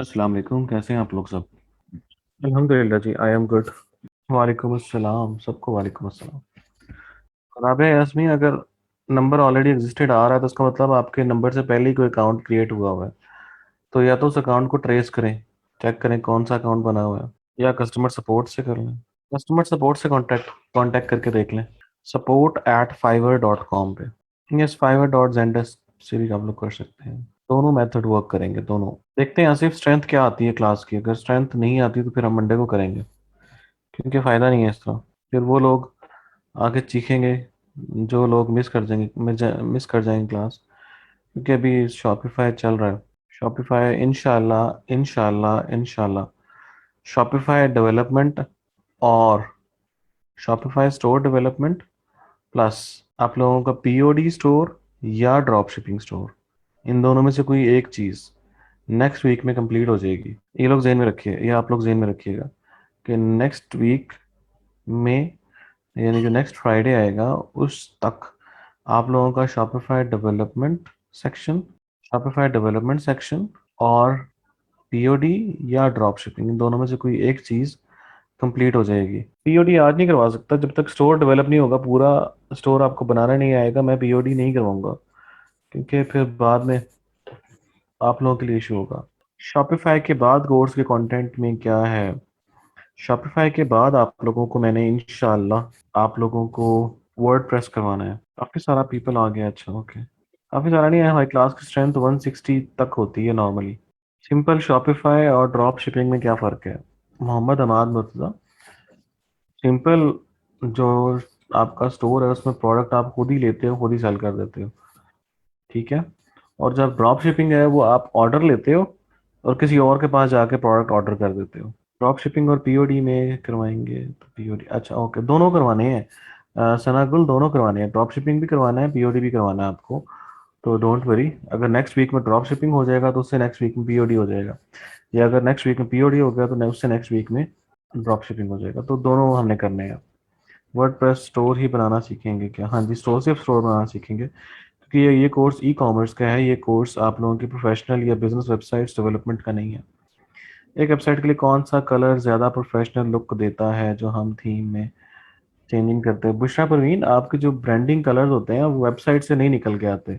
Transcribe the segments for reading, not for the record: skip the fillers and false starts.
अस्सलाम वालेकुम, कैसे हैं आप लोग सब? अल्हम्दुलिल्लाह जी, आई एम गुड। वालेकुम अस्सलाम, सबको वालेकुम अस्सलाम। राबिया यास्मीन, अगर नंबर ऑलरेडी एग्जिस्टेड आ रहा है तो उसका मतलब आपके नंबर से पहले ही कोई अकाउंट क्रिएट हुआ हुआ है। तो या तो उस अकाउंट को ट्रेस करें, चेक करें कौन सा अकाउंट बना हुआ है, या कस्टमर सपोर्ट से कर लें। कस्टमर सपोर्ट से कांटेक्ट कांटेक्ट करके देख लें, support@fiverr.com पे। यस, फाइवर डॉट जेंडर से भी आप लोग कर सकते हैं। दोनों मेथड वर्क करेंगे, दोनों। देखते हैं आसिफ, स्ट्रेंथ क्या आती है क्लास की। अगर स्ट्रेंथ नहीं आती तो फिर हम मंडे को करेंगे, क्योंकि फ़ायदा नहीं है इस तरह। फिर वो लोग आगे सीखेंगे जो लोग मिस कर जाएंगे क्लास, क्योंकि अभी शॉपिफाई चल रहा है। शॉपिफाई इंशाल्लाह इंशाल्लाह इंशाल्लाह शॉपिफाई डेवलपमेंट और शॉपिफाई स्टोर डेवलपमेंट प्लस आप लोगों का पीओडी स्टोर या ड्रॉप शिपिंग स्टोर, इन दोनों में से कोई एक चीज़ नेक्स्ट वीक में कंप्लीट हो जाएगी। ये लोग जहन में रखिए, ये आप लोग जहन में रखिएगा कि नेक्स्ट वीक में, यानी जो नेक्स्ट फ्राइडे आएगा उस तक आप लोगों का शॉपिफाई डेवलपमेंट सेक्शन और पीओडी या ड्रॉप शिपिंग, इन दोनों में से कोई एक चीज़ कंप्लीट हो जाएगी। पीओडी आज नहीं करवा सकता जब तक स्टोर डेवलप नहीं होगा। पूरा स्टोर आपको बनाना नहीं आएगा, मैं पीओडी नहीं करवाऊंगा, क्योंकि फिर बाद में आप लोगों के लिए इशू होगा। शॉपिफाई के बाद कोर्स के कंटेंट में क्या है? शॉपिफाई के बाद आप लोगों को मैंने इंशाल्लाह आप लोगों को वर्ड प्रेस करवाना है। काफ़ी सारा पीपल आ गया, अच्छा ओके। काफ़ी सारा नहीं है, हमारी क्लास की स्ट्रेंथ 160 तक होती है नॉर्मली। सिंपल शॉपिफाई और ड्रॉप शिपिंग में क्या फ़र्क है? मोहम्मद अमाद मुर्तज़ा, सिंपल जो आपका स्टोर है उसमें प्रोडक्ट आप खुद ही लेते हो, खुद ही सेल कर देते हो, ठीक है। और जब ड्रॉप शिपिंग है वो आप ऑर्डर लेते हो और किसी और के पास जाके प्रोडक्ट ऑर्डर कर देते हो। ड्रॉप शिपिंग और पीओडी में करवाएंगे तो पीओडी, अच्छा ओके, दोनों करवाने हैं। सनागुल, दोनों करवाने हैं, ड्रॉप शिपिंग भी करवाना है, पीओडी भी करवाना है आपको। तो डोंट वरी, अगर नेक्स्ट वीक में ड्रॉप शिपिंग हो जाएगा तो उससे नेक्स्ट वीक में पीओडी हो जाएगा, या अगर नेक्स्ट वीक में पीओडी हो गया तो उससे नेक्स्ट वीक में ड्रॉप शिपिंग हो जाएगा। तो दोनों हमने करने हैं। वर्डप्रेस स्टोर ही बनाना सीखेंगे क्या? हाँ जी, स्टोर, सिर्फ स्टोर बनाना सीखेंगे, क्योंकि ये कोर्स ई कॉमर्स का है। ये कोर्स आप लोगों की प्रोफेशनल या बिजनेस वेबसाइट्स डेवलपमेंट का नहीं है। एक वेबसाइट के लिए कौन सा कलर ज़्यादा प्रोफेशनल लुक देता है जो हम थीम में चेंजिंग करते हैं? बुशरा परवीन, आपके जो ब्रांडिंग कलर्स होते हैं वो वेबसाइट से नहीं निकल के आते।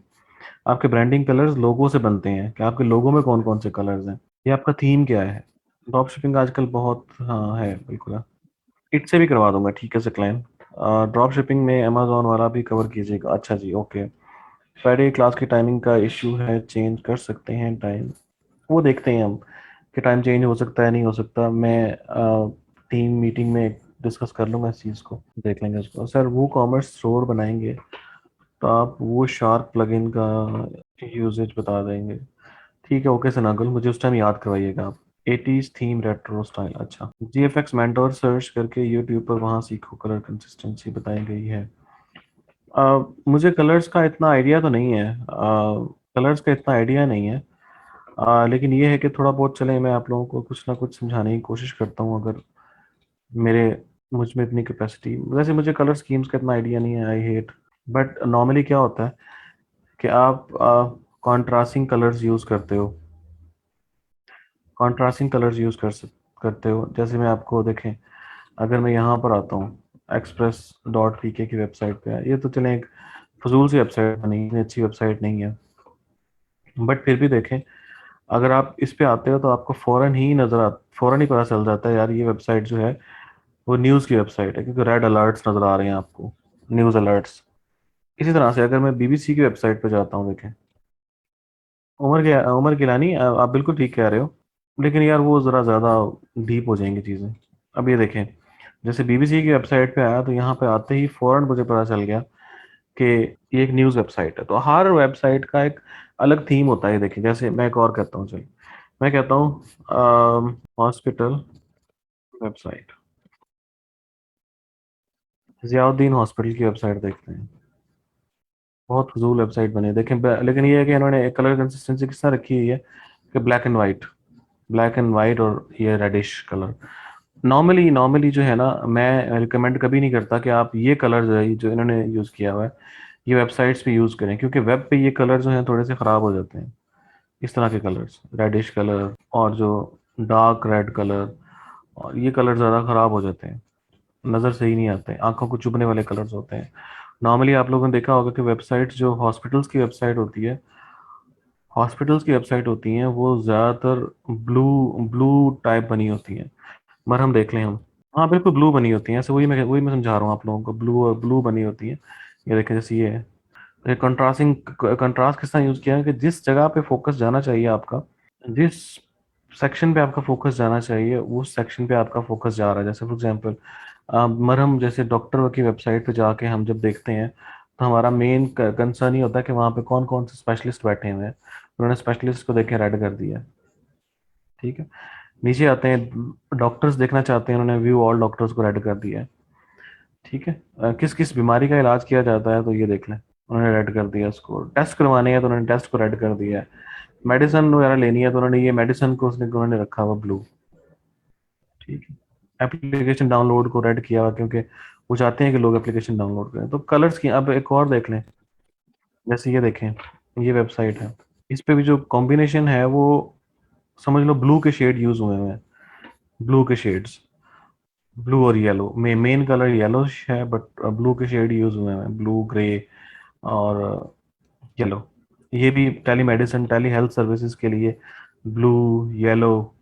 आपके ब्रांडिंग कलर्स लोगो से बनते हैं। कि आपके लोगो में कौन कौन से कलर्स हैं, ये आपका थीम क्या है? ड्रॉप शिपिंग आजकल बहुत, हाँ है बिल्कुल है। इससे भी करवा दूंगा, ठीक है से क्लाइंट। ड्रॉप शिपिंग में अमेजोन वाला भी कवर कीजिएगा, अच्छा जी ओके। फ्राइडे क्लास की टाइमिंग का इश्यू है, चेंज कर सकते हैं टाइम? वो देखते हैं हम कि टाइम चेंज हो सकता है नहीं हो सकता। मैं टीम मीटिंग में डिस्कस कर लूँगा इस चीज़ को, देख लेंगे उसको। सर वो कॉमर्स स्टोर बनाएंगे तो आप वो शार्प प्लगइन का यूजेज बता देंगे? ठीक है ओके सनागुल, मुझे उस टाइम याद करवाइएगा आप। 80s थीम रेट्रो स्टाइल, अच्छा। GFX मेंटोर सर्च करके यूट्यूब पर, वहाँ सीखो, कलर कंसिस्टेंसी बताई गई है। मुझे कलर्स का इतना आइडिया तो नहीं है, कलर्स का इतना आइडिया नहीं है। लेकिन ये है कि थोड़ा बहुत चले, मैं आप लोगों को कुछ ना कुछ समझाने की कोशिश करता हूँ, अगर मेरे मुझ में इतनी कैपेसिटी। वैसे मुझे कलर स्कीम्स का इतना आइडिया नहीं है, आई हेट। बट नॉर्मली क्या होता है कि आप कॉन्ट्रास्टिंग कलर्स यूज़ करते हो, कॉन्ट्रास्टिंग कलर्स यूज़ करते हो। जैसे मैं आपको देखें, अगर मैं यहाँ पर आता हूँ, express.pk की वेबसाइट पे है, ये तो चलें एक फजूल सी वेबसाइट बनी, इतनी अच्छी वेबसाइट नहीं है, बट फिर भी देखें, अगर आप इस पे आते हो तो आपको फ़ौरन ही पता चल जाता है यार ये वेबसाइट जो है वो न्यूज़ की वेबसाइट है, क्योंकि रेड अलर्ट्स नज़र आ रहे हैं आपको, न्यूज़ अलर्ट्स। इसी तरह से अगर मैं बीबीसी की वेबसाइट पे जाता हूँ, देखें, उमर गिलानी, आप बिल्कुल ठीक कह रहे हो, लेकिन यार वो ज़रा ज़्यादा डीप हो जाएंगी चीज़ें। अब ये देखें, जैसे बीबीसी की वेबसाइट पे आया तो यहाँ पे आते ही फ़ौरन मुझे पता चल गया कि ये एक न्यूज़ वेबसाइट है। तो हर वेबसाइट का एक अलग थीम होता है। देखिए, जैसे मैं एक और कहता हूँ, चलिए मैं कहता हूँ हॉस्पिटल वेबसाइट, जियाउद्दीन हॉस्पिटल की वेबसाइट देखते हैं। बहुत फजूल वेबसाइट बनी है, देखें। लेकिन ये है कि इन्होंने कलर कंसिस्टेंसी किस तरह रखी हुई है कि ब्लैक एंड वाइट और ये रेडिश कलर। नॉर्मली नॉर्मली जो है ना, मैं रिकमेंड कभी नहीं करता कि आप ये कलर जो है, जो इन्होंने यूज़ किया हुआ है, ये वेबसाइट्स पे यूज़ करें, क्योंकि वेब पे ये कलर जो हैं थोड़े से ख़राब हो जाते हैं। इस तरह के कलर्स, रेडिश कलर और जो डार्क रेड कलर, और ये कलर ज़्यादा ख़राब हो जाते हैं, नज़र सही नहीं आते, आंखों को चुभने वाले कलर्स होते हैं। नॉर्मली आप लोगों ने देखा होगा कि वेबसाइट जो हॉस्पिटल्स की वेबसाइट होती हैं वो ज़्यादातर ब्लू ब्लू टाइप बनी होती हैं। मरहम देख लें हम, हाँ बिल्कुल ब्लू बनी होती हैं, ऐसे वही मैं समझा रहा हूँ आप लोगों को, ब्लू ब्लू बनी होती है। ये देखें जैसे ये है, कंट्रास्ट किस तरह यूज़ किया है कि जिस जगह पे फोकस जाना चाहिए आपका, जिस सेक्शन पे आपका फोकस जाना चाहिए उस सेक्शन पे आपका फोकस जा रहा है। जैसे फॉर एग्जांपल मरहम जैसे डॉक्टर की वेबसाइट पे जाके हम जब देखते हैं तो हमारा मेन कंसर्न ही होता है कि वहाँ पे कौन कौन से स्पेशलिस्ट बैठे हुए हैं, उन्होंने स्पेशलिस्ट को देख के रेड कर दिया। ठीक है, नीचे आते हैं, डॉक्टर्स देखना चाहते हैं, उन्होंने व्यू ऑल डॉक्टर्स को रेड कर दिया है। ठीक है, किस किस बीमारी का इलाज किया जाता है तो ये देख लें, उन्होंने रेड कर दिया। उसको टेस्ट करवाने हैं तो उन्होंने टेस्ट को रेड कर दिया है। मेडिसिन वगैरह लेनी है तो उन्होंने ये मेडिसिन को उन्होंने रखा हुआ ब्लू। ठीक है, एप्लीकेशन डाउनलोड को रेड किया हुआ क्योंकि वो चाहते हैं कि लोग एप्लीकेशन डाउनलोड करें। तो कलर्स की अब एक और देख लें, जैसे ये देखें, ये वेबसाइट है, इस पे भी जो कॉम्बिनेशन है वो समझ लो ब्लू के शेड यूज हुए हुए हैं, ब्लू के शेड्स, ब्लू और येलो में मेन कलर येलो है बट ब्लू के शेड यूज हुए हैं, ब्लू ग्रे और येलो। ये भी telemedicine telehealth services के लिए ब्लू येलो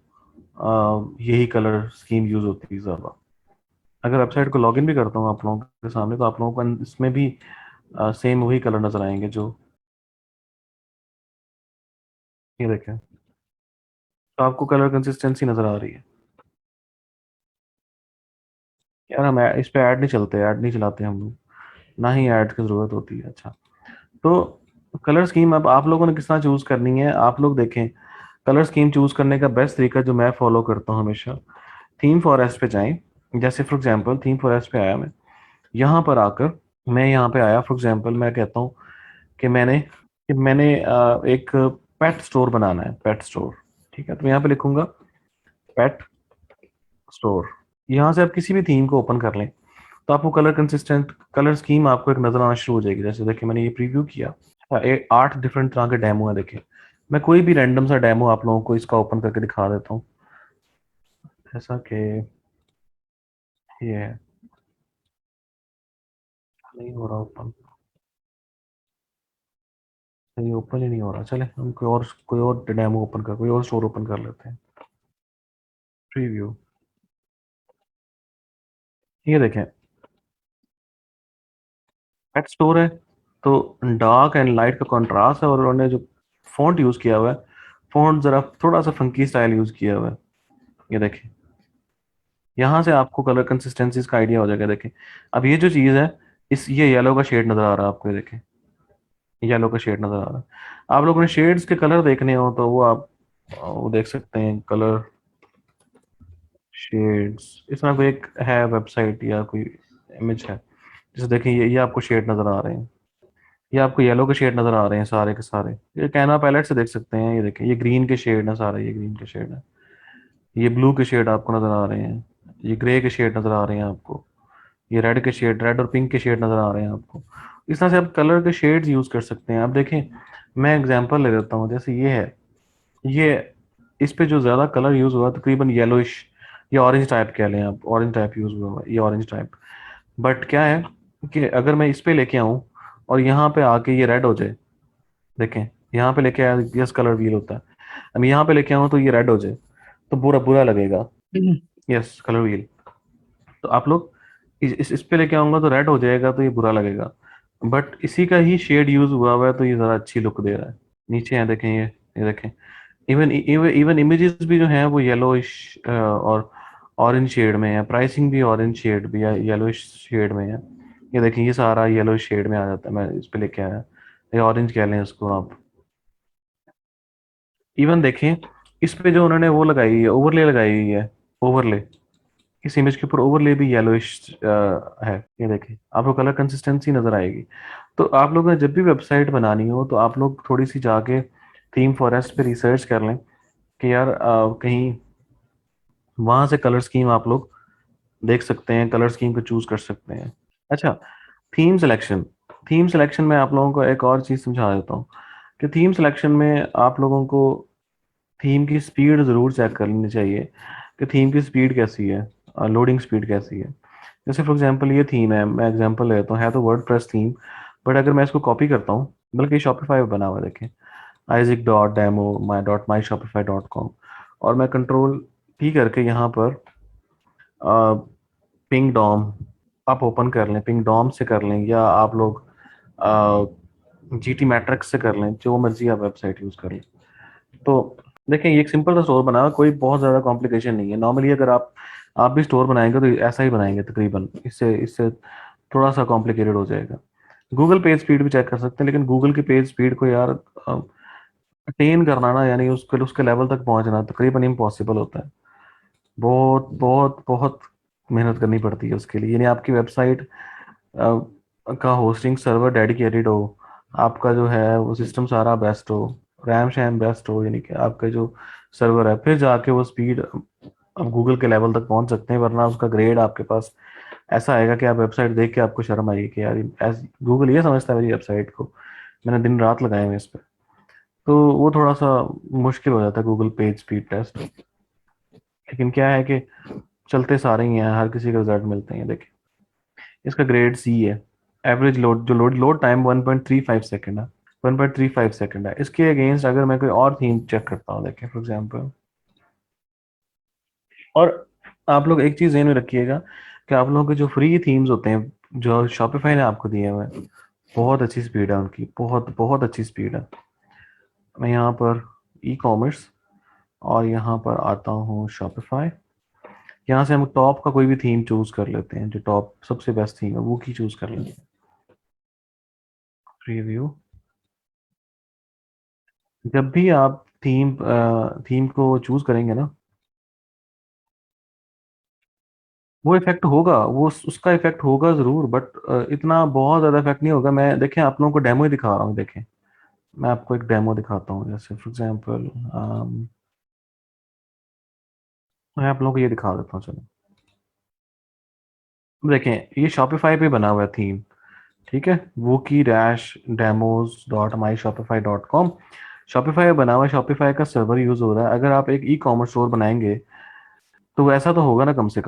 यही कलर स्कीम यूज होती है ज़्यादा। अगर वेबसाइट को लॉगिन भी करता हूँ आप लोगों के सामने तो आप लोगों को इसमें भी सेम वही कलर नजर आएंगे जो ये देखें। तो आपको कलर कंसिस्टेंसी नजर आ रही है। यार हम इस पे ऐड नहीं चलते, ऐड नहीं चलाते हम लोग, ना ही ऐड की जरूरत होती है। अच्छा, तो कलर स्कीम अब आप लोगों ने किस तरह चूज करनी है, आप लोग देखें। कलर स्कीम चूज करने का बेस्ट तरीका जो मैं फॉलो करता हूँ हमेशा, थीम फॉरेस्ट पे जाएं। जैसे फॉर एग्जांपल थीम फॉरेस्ट पे आया मैं, यहाँ पर आकर मैं यहाँ पे आया, फॉर एग्जांपल मैं कहता हूँ कि मैंने एक पेट स्टोर बनाना है, पेट स्टोर। ठीक है, तो मैं यहाँ पे लिखूंगा पेट स्टोर। यहाँ से आप किसी भी थीम को ओपन कर लें तो आपको कलर स्कीम आपको एक नजर आना शुरू हो जाएगी। जैसे देखिए मैंने ये प्रीव्यू किया, 8 डिफरेंट तरह के डेमो है। देखिए मैं कोई भी रैंडम सा डेमो आप लोगों को इसका ओपन करके दिखा देता हूँ, जैसा कि ये है। नहीं हो रहा ओपन, नहीं ओपन ही नहीं हो रहा। चले हम कोई और डेमो ओपन कर, कोई और स्टोर ओपन कर लेते हैं। प्रीव्यू, ये देखें पेट स्टोर है, तो डार्क एंड लाइट का कंट्रास्ट है और उन्होंने जो फॉन्ट यूज किया हुआ है, फॉन्ट जरा थोड़ा सा फंकी स्टाइल यूज किया हुआ है। ये देखें, यहाँ से आपको कलर कंसिस्टेंसीज का आइडिया हो जाएगा। देखें अब ये जो चीज़ है, इस ये येलो का शेड नजर आ रहा है आपको, ये देखें येलो का शेड नजर आ रहा है। आप लोगों ने शेड्स के कलर देखने हो तो वो आप वो देख सकते हैं, कलर शेड्स, इस तरह कोई एक है वेबसाइट या कोई इमेज है, जैसे देखें ये आपको शेड नजर आ रहे हैं, ये आपको येलो के शेड नजर आ रहे हैं सारे के सारे। ये कैनवा पैलेट से देख सकते हैं, ये देखें ये ग्रीन के शेड है सारे, ये ग्रीन के शेड है, ये ब्लू के शेड आपको नजर आ रहे हैं, ये ग्रे के शेड नजर आ रहे हैं आपको, ये रेड के शेड, रेड और पिंक के शेड नजर आ रहे हैं आपको। इस तरह से आप कलर के शेड्स यूज कर सकते हैं। आप देखें मैं एग्जांपल ले लेता हूँ, जैसे ये है, ये इस पे जो ज्यादा कलर यूज हुआ तकरीबन येलोइश या ऑरेंज टाइप कह लें आप, ऑरेंज टाइप यूज हुआ है, ये ऑरेंज टाइप। बट क्या है कि अगर मैं इस पे लेके आऊँ और यहाँ पे आके ये रेड हो जाए, देखें यहाँ पे लेके आया, यस कलर व्हील होता है, अब यहाँ पे लेके आऊँ तो ये रेड हो जाए तो बुरा बुरा लगेगा। यस कलर व्हील, तो आप लोग इस पे लेके आऊंगा तो रेड हो जाएगा तो ये बुरा लगेगा, बट इसी का ही शेड यूज हुआ हुआ है तो ये ज़्यादा अच्छी लुक दे रहा है। नीचे है देखें, ये देखें, इवन इवन इमेजेस भी जो हैं वो येलोइश और ऑरेंज शेड में है, प्राइसिंग भी ऑरेंज शेड भी है, येलोइश शेड में है। ये देखें ये सारा येलो शेड में आ जाता है, मैं इस पे लेके आया, ये ऑरेंज कह लें इसको आप। इवन देखें इस पे जो उन्होंने वो लगाई है, ओवरले लगाई हुई है, ओवरले, इस इमेज के ऊपर ओवरले भी येलोइश है। ये देखें आपको कलर कंसिस्टेंसी नजर आएगी। तो आप लोगों ने जब भी वेबसाइट बनानी हो तो आप लोग थोड़ी सी जाके थीम फॉरेस्ट पे रिसर्च कर लें कि यार कहीं वहां से कलर स्कीम आप लोग देख सकते हैं, कलर स्कीम को चूज कर सकते हैं। अच्छा, थीम सिलेक्शन, थीम सिलेक्शन में आप लोगों को एक और चीज समझा देता हूँ कि थीम सिलेक्शन में आप लोगों को थीम की स्पीड ज़रूर चेक कर लेनी चाहिए कि थीम की स्पीड कैसी है, लोडिंग स्पीड कैसी है। जैसे फॉर एग्जांपल ये थीम है, मैं एग्जांपल लेता हूँ, है तो वर्डप्रेस थीम, बट अगर मैं इसको कॉपी करता हूँ, बल्कि शॉपिफाई बना हुआ है, देखें, isaac डॉट डेमो माई डॉट माई शॉपिफाई डॉट कॉम, और मैं कंट्रोल P करके यहाँ पर पिंग डॉम आप ओपन कर लें, पिंग डॉम से कर लें, या आप लोग GT मैट्रिक्स से कर लें, जो मर्जी आप वेबसाइट यूज़ कर लें। तो देखें, ये एक सिंपल सा स्टोर बना हुआ है, कोई बहुत ज़्यादा कॉम्प्लिकेशन नहीं है। नॉर्मली अगर आप भी स्टोर बनाएंगे तो ऐसा ही बनाएंगे तकरीबन, इससे इससे थोड़ा सा कॉम्प्लिकेटेड हो जाएगा। गूगल पेज स्पीड भी चेक कर सकते हैं, लेकिन गूगल की पेज स्पीड को यार अटेन करना ना, यानी उसके उसके लेवल तक पहुंचना तकरीबन इम्पॉसिबल होता है। बहुत बहुत बहुत मेहनत करनी पड़ती है उसके लिए, यानी आपकी वेबसाइट का होस्टिंग सर्वर डेडिकेटेड हो, आपका जो है वो सिस्टम सारा बेस्ट हो, रैम शैम बेस्ट हो, यानी कि आपका जो सर्वर है, फिर जाके वो स्पीड अब गूगल के लेवल तक पहुंच सकते हैं, वरना उसका ग्रेड आपके पास ऐसा आएगा कि आप वेबसाइट देख के आपको शर्म आएगी कि यार गूगल ये समझता है मेरी वेबसाइट को, मैंने दिन रात लगाए हुए इस पर। तो वो थोड़ा सा मुश्किल हो जाता है गूगल पेज स्पीड टेस्ट। लेकिन क्या है कि चलते सारे ही हैं, हर किसी के रिजल्ट मिलते हैं। देखिए, इसका ग्रेड सी है। एवरेज लोड, जो लोड टाइम 1.35 सेकंड है, 1.35 सेकंड है। इसके अगेंस्ट अगर मैं कोई और थीम चेक करता हूँ, देखिए फॉर एग्जांपल, और आप लोग एक चीज़ ध्यान में रखिएगा कि आप लोगों के जो फ्री थीम्स होते हैं, जो शॉपिफाई ने आपको दिए हुए हैं, बहुत अच्छी स्पीड है उनकी, बहुत बहुत अच्छी स्पीड है। मैं यहाँ पर ई कॉमर्स और यहाँ पर आता हूँ शॉपिफाई। यहाँ से हम टॉप का कोई भी थीम चूज कर लेते हैं, जो टॉप सबसे बेस्ट थीम है वो की चूज कर लेते हैं। रिव्यू, जब भी आप थीम को चूज करेंगे ना, वो इफेक्ट होगा, वो उसका इफेक्ट होगा जरूर, बट इतना बहुत ज्यादा इफेक्ट नहीं होगा। मैं देखें आप लोगों को डेमो ही दिखा रहा हूँ, देखें मैं आपको एक डेमो दिखाता हूँ, जैसे फॉर एग्जांपल मैं आप लोगों को ये दिखा देता हूँ, चलो देखें, ये शॉपिफाई पे बना हुआ है थीम, ठीक है, वो की डैश डेमोज डॉट माई शॉपिफाई डॉट कॉम। शॉपिफाई बना हुआ है, शॉपिफाई का सर्वर यूज हो रहा है। अगर आप एक ई कॉमर्स स्टोर बनाएंगे तो ऐसा तो होगा ना, कम से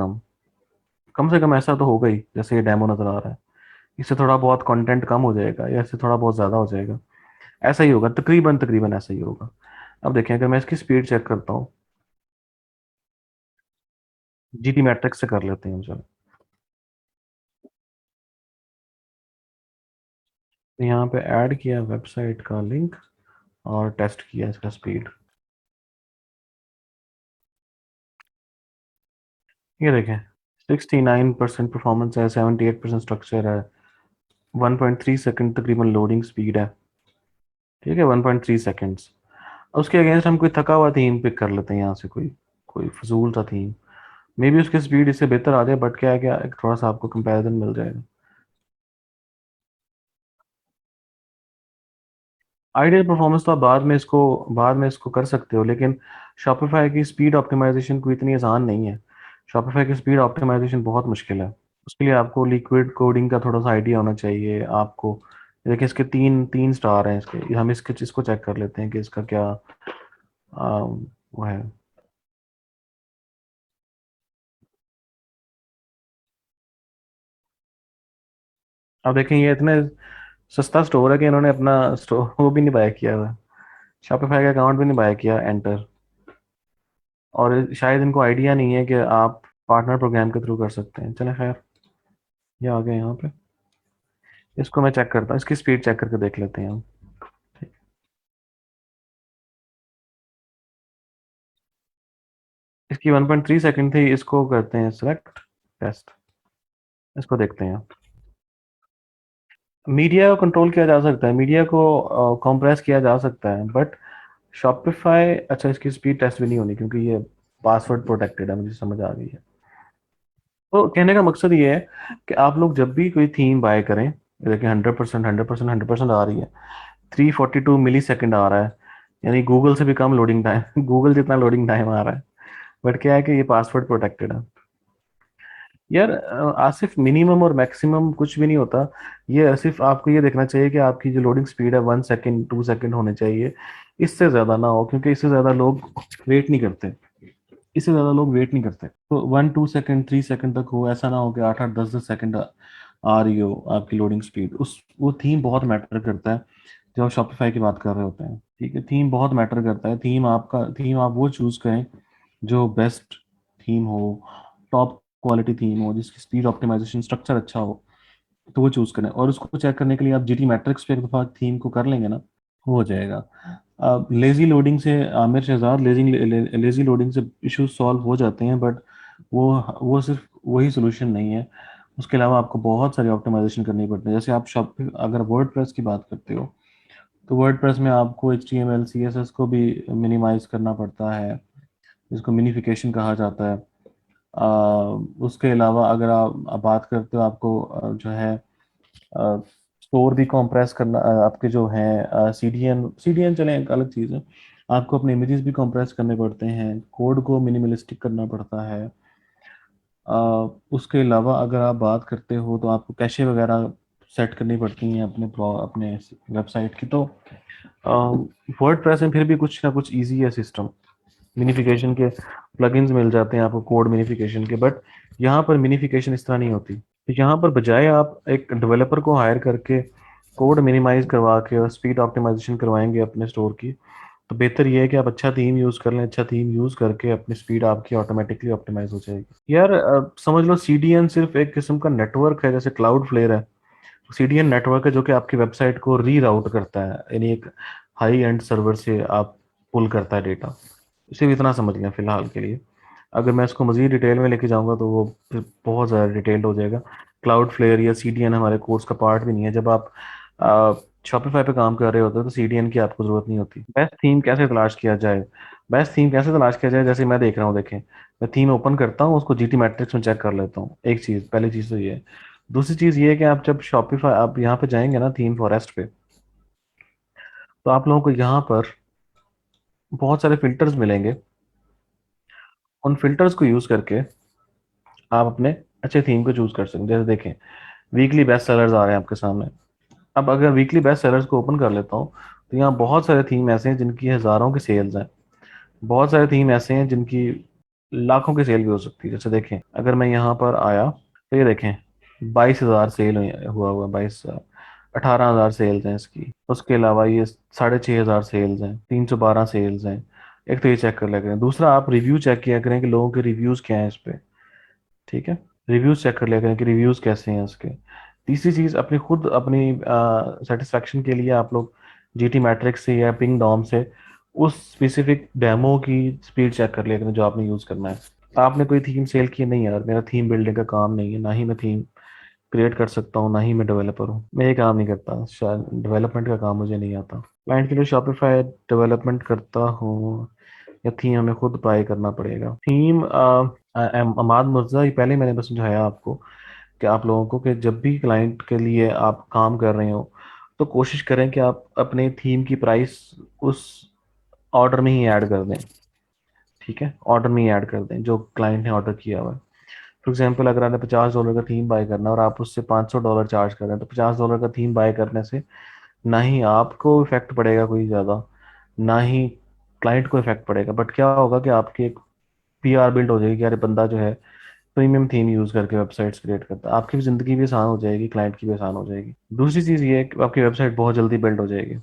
कम ऐसा तो होगा ही, जैसे ये डेमो नजर आ रहा है। इससे थोड़ा बहुत कंटेंट कम हो जाएगा या इससे थोड़ा बहुत ज़्यादा हो जाएगा, ऐसा ही होगा, तकरीबन तकरीबन ऐसा ही होगा। अब देखें, अगर मैं इसकी स्पीड चेक करता हूँ, GT मैट्रिक्स से कर लेते हैं चलो। तो यहाँ पे ऐड किया वेबसाइट का लिंक और टेस्ट किया इसका स्पीड। ये देखें, 69% परफॉर्मेंस है, 78% स्ट्रक्चर है, 1.3 सेकंड तकरीबन लोडिंग स्पीड है, ठीक है, 1.3 सेकंड्स। उसके अगेंस्ट हम कोई थका हुआ थीम पिक कर लेते हैं यहाँ से, कोई कोई फजूल सा थीम, मे बी उसकी स्पीड इससे बेहतर आ जाए, बट क्या है, क्या एक थोड़ा सा आपको कंपैरिजन मिल जाएगा। आइडियल परफॉर्मेंस तो आप बाद में इसको कर सकते हो, लेकिन शॉपिफाई की स्पीड ऑप्टिमाइजेशन कोई इतनी आसान नहीं है। शॉपिफाई की स्पीड ऑप्टिमाइजेशन बहुत मुश्किल है। उसके लिए आपको लिक्विड कोडिंग का थोड़ा सा आइडिया होना चाहिए आपको। देखिए, इसके तीन तीन स्टार हैं इसके, हम इसको चेक कर लेते हैं कि इसका क्या वो है। अब देखें, ये इतने सस्ता स्टोर है कि इन्होंने अपना स्टोर वो भी नहीं बाय किया हुआ, शॉपिफाई का अकाउंट भी नहीं बाय किया एंटर, और शायद इनको आइडिया नहीं है कि आप पार्टनर प्रोग्राम के थ्रू कर सकते हैं। चले खैर, ये आ गए यहाँ पे, इसको मैं चेक करता हूँ, इसकी स्पीड चेक करके देख लेते हैं हम। ठीक, इसकी 1.3 सेकंड थी, इसको करते हैं सेलेक्ट टेस्ट, इसको देखते हैं। मीडिया को कंट्रोल किया जा सकता है, मीडिया को कंप्रेस किया जा सकता है, बट शॉपिफाई, अच्छा इसकी स्पीड टेस्ट भी नहीं होनी क्योंकि ये पासवर्ड प्रोटेक्टेड है, मुझे समझ आ गई है। तो कहने का मकसद ये है कि आप लोग जब भी कोई थीम बाय करें, देखिए 100%, 100%, 100% आ रही है, 342 मिली सेकेंड आ रहा है, यानी गूगल से भी कम लोडिंग टाइम गूगल जितना लोडिंग टाइम आ रहा है, बट क्या है कि ये पासवर्ड प्रोटेक्टेड है। यार आसिफ, मिनिमम और मैक्सिमम कुछ भी नहीं होता। ये सिर्फ आपको ये देखना चाहिए कि आपकी जो लोडिंग स्पीड है 1 सेकेंड 2 सेकेंड होने चाहिए। इससे ज़्यादा ना हो, क्योंकि इससे ज़्यादा लोग वेट नहीं करते। इससे ज़्यादा लोग वेट नहीं करते, तो 1 2 सेकेंड 3 सेकेंड तक हो, ऐसा ना हो कि 8 8 10 10 सेकेंड आ रही हो आपकी लोडिंग स्पीड। उस वो थीम बहुत मैटर करता है जब आप शॉपिफाई की बात कर रहे होते हैं। ठीक है, थीम बहुत मैटर करता है। थीम आप वो चूज़ करें जो बेस्ट थीम हो, टॉप क्वालिटी थीम हो, जिसकी स्पीड ऑप्टिमाइजेशन स्ट्रक्चर अच्छा हो, तो वो चूज़ करें। और उसको चेक करने के लिए आप जीटी मैट्रिक्स पे एक दफ़ा थीम को कर लेंगे ना, हो जाएगा। अब लेजी लोडिंग से, आमिर शहजाद, लेजी लोडिंग से इश्यूज सॉल्व हो जाते हैं, बट वो वो सिर्फ वही सोल्यूशन नहीं है। उसके अलावा आपको बहुत सारी ऑप्टिमाइजेशन करनी पड़ती है। जैसे आप शॉप अगर वर्डप्रेस की बात करते हो, तो वर्डप्रेस में आपको HTML CSS को भी मिनिमाइज करना पड़ता है, जिसको मिनिफिकेशन कहा जाता है। अ, उसके अलावा अगर आप बात करते हो, आपको जो है स्टोर भी कंप्रेस करना, आपके जो है CDN चले एक अलग चीज़ है। आपको अपने इमेजेस भी कंप्रेस करने पड़ते हैं, कोड को मिनिमलिस्टिक करना पड़ता है। अ, उसके अलावा अगर आप बात करते हो तो आपको कैशे वगैरह सेट करनी पड़ती हैं अपने वेबसाइट की। तो वर्डप्रेस में फिर भी कुछ ना कुछ इजी है सिस्टम। मिनिफिकेशन के प्लगइन्स मिल जाते हैं आपको, कोड मिनिफिकेशन के। बट यहाँ पर मिनिफिकेशन इस तरह नहीं होती। तो यहाँ पर बजाय आप एक डेवलपर को हायर करके कोड मिनिमाइज करवा के और स्पीड ऑप्टिमाइजेशन करवाएंगे अपने स्टोर की, तो बेहतर ये है कि आप अच्छा थीम यूज़ कर लें। अच्छा थीम यूज़ करके अपनी स्पीड आपकी ऑटोमेटिकली ऑप्टिमाइज हो जाएगी। यार समझ लो CDN सिर्फ एक किस्म का नेटवर्क है, जैसे क्लाउड फ्लेयर है। CDN नेटवर्क है जो कि आपकी वेबसाइट को रीराउट करता है, यानी एक हाई एंड सर्वर से आप पुल करता है डेटा। इसे भी इतना समझ लें फिलहाल के लिए। अगर मैं इसको मज़ीद डिटेल में लेके जाऊंगा तो वो फिर बहुत ज़्यादा डिटेल्ड हो जाएगा। क्लाउड फ्लेयर या CDN हमारे कोर्स का पार्ट भी नहीं है। जब आप शॉपिफाई पे काम कर रहे होते हो तो CDN की आपको ज़रूरत नहीं होती। बेस्ट थीम कैसे तलाश किया जाए? बेस्ट थीम कैसे तलाश किया जाए, जैसे मैं देख रहा हूँ, देखें, मैं थीम ओपन करता हूँ, उसको GT मैट्रिक्स में चेक कर लेता हूँ। एक चीज़, पहली चीज़ तो ये है। दूसरी चीज़ ये है कि आप जब शॉपिफाई, आप यहाँ पे जाएंगे ना थीम फॉरेस्ट पे, तो आप लोगों को यहाँ पर बहुत सारे फिल्टर्स मिलेंगे। उन फिल्टर्स को यूज़ करके आप अपने अच्छे थीम को चूज कर सकते हैं। जैसे देखें, वीकली बेस्ट सेलर्स आ रहे हैं आपके सामने। अब अगर वीकली बेस्ट सेलर्स को ओपन कर लेता हूँ, तो यहाँ बहुत सारे थीम ऐसे हैं जिनकी हज़ारों की सेल्स हैं। बहुत सारे थीम ऐसे हैं जिनकी लाखों की सेल भी हो सकती है। जैसे देखें, अगर मैं यहाँ पर आया तो ये देखें, 22,000 सेल हुआ हुआ 18,000 सेल्स हैं इसकी। उसके अलावा ये 6,500 सेल्स हैं, 312 सेल्स हैं। एक तो ये चेक कर लिया करें। दूसरा, आप रिव्यू चेक किया करें कि लोगों के रिव्यूज़ क्या हैं इस पे। ठीक है, रिव्यूज चेक कर लिया करें कि रिव्यूज कैसे हैं उसके। तीसरी चीज, अपनी खुद अपनी सेटिस्फेक्शन के लिए आप लोग GT मैट्रिक्स से या पिंग डॉम से उस स्पेसिफिक डेमो की स्पीड चेक कर लिया करें जो आपने यूज करना है। आपने कोई थीम सेल की, नहीं यार मेरा थीम बिल्डिंग का काम नहीं है, ना ही मैं थीम क्रिएट कर सकता हूँ, ना ही मैं डेवलपर हूँ, मैं ये काम नहीं करता। शायद डेवलपमेंट का काम मुझे नहीं आता। क्लाइंट के लिए शॉपिफाई डेवलपमेंट करता हूँ या थीम हमें खुद बाय करना पड़ेगा? थीम अमाद मुर्जा, ये पहले मैंने बस समझाया आपको कि आप लोगों को कि जब भी क्लाइंट के लिए आप काम कर रहे हो, तो कोशिश करें कि आप अपने थीम की प्राइस उस ऑर्डर में ही ऐड कर दें। ठीक है, ऑर्डर में ही ऐड कर दें जो क्लाइंट ने ऑर्डर किया हुआ है। फॉर एग्जाम्पल, अगर आपने $50 का थीम बाय करना है और आप उससे $500 चार्ज कर रहे हैं, तो $50 का थीम बाय करने से ना ही आपको इफेक्ट पड़ेगा कोई ज़्यादा, ना ही क्लाइंट को इफेक्ट पड़ेगा। बट क्या होगा कि आपकी एक PR बिल्ड हो जाएगी कि अरे बंदा जो है प्रीमियम थीम यूज़ करके वेबसाइट्स क्रिएट करता है। आपकी भी ज़िंदगी भी आसान हो जाएगी, क्लाइंट की भी आसान हो जाएगी। दूसरी चीज़ ये है कि आपकी वेबसाइट बहुत जल्दी बिल्ड हो जाएगी।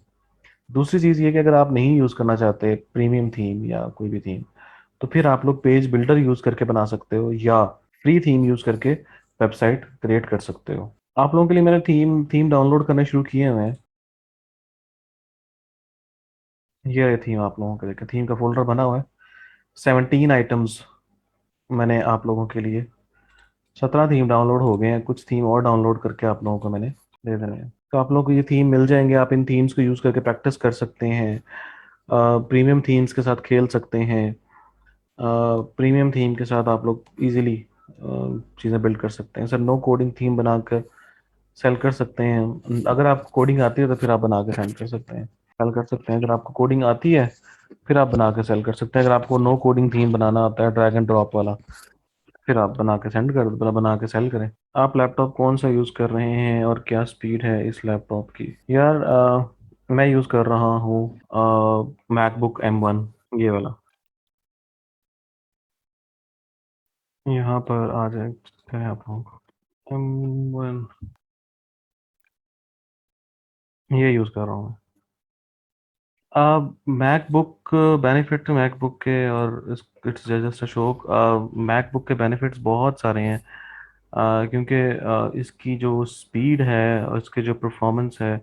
दूसरी चीज़ ये है कि अगर आप नहीं यूज़ करना चाहते प्रीमियम थीम या कोई भी थीम, तो फिर आप लोग पेज बिल्डर यूज़ करके बना सकते हो या फ्री थीम यूज़ करके वेबसाइट क्रिएट कर सकते हो। आप लोगों के लिए मैंने थीम थीम डाउनलोड करने शुरू किए हुए हैं। ये थीम आप लोगों के लिए, थीम का फोल्डर बना हुआ है। 17 आइटम्स मैंने आप लोगों के लिए, 17 थीम डाउनलोड हो गए हैं। कुछ थीम और डाउनलोड करके आप लोगों को मैंने दे देने हैं, तो आप लोगों को ये थीम मिल जाएंगे। आप इन थीम्स को यूज़ करके प्रैक्टिस कर सकते हैं, प्रीमियम थीम्स के साथ खेल सकते हैं। प्रीमियम थीम के साथ आप लोग इजीली चीज़ें बिल्ड कर सकते हैं। सर, नो कोडिंग थीम बनाकर सेल कर सकते हैं। अगर आपको कोडिंग आती है तो फिर आप बना के सेल कर सकते हैं, सेल कर सकते हैं। अगर आपको कोडिंग आती है फिर आप बना के सेल कर सकते हैं। अगर आपको नो कोडिंग थीम बनाना आता है, ड्रैग एंड ड्रॉप वाला, फिर आप बना के सेंड कर दो, बना के सेल करें। आप लैपटॉप कौन सा यूज़ कर रहे हैं और क्या स्पीड है इस लैपटॉप की? यार मैं यूज़ कर रहा हूँ मैकबुक M1, ये वाला। यहाँ पर आ जाए है आप लोगों को M1, ये यूज़ कर रहा हूँ। मैकबुक बेनिफिट मैकबुक के और इट्स जस्ट अ शौक। मैकबुक के बेनिफिट्स बहुत सारे हैं, क्योंकि इसकी जो स्पीड है और इसके जो परफॉर्मेंस है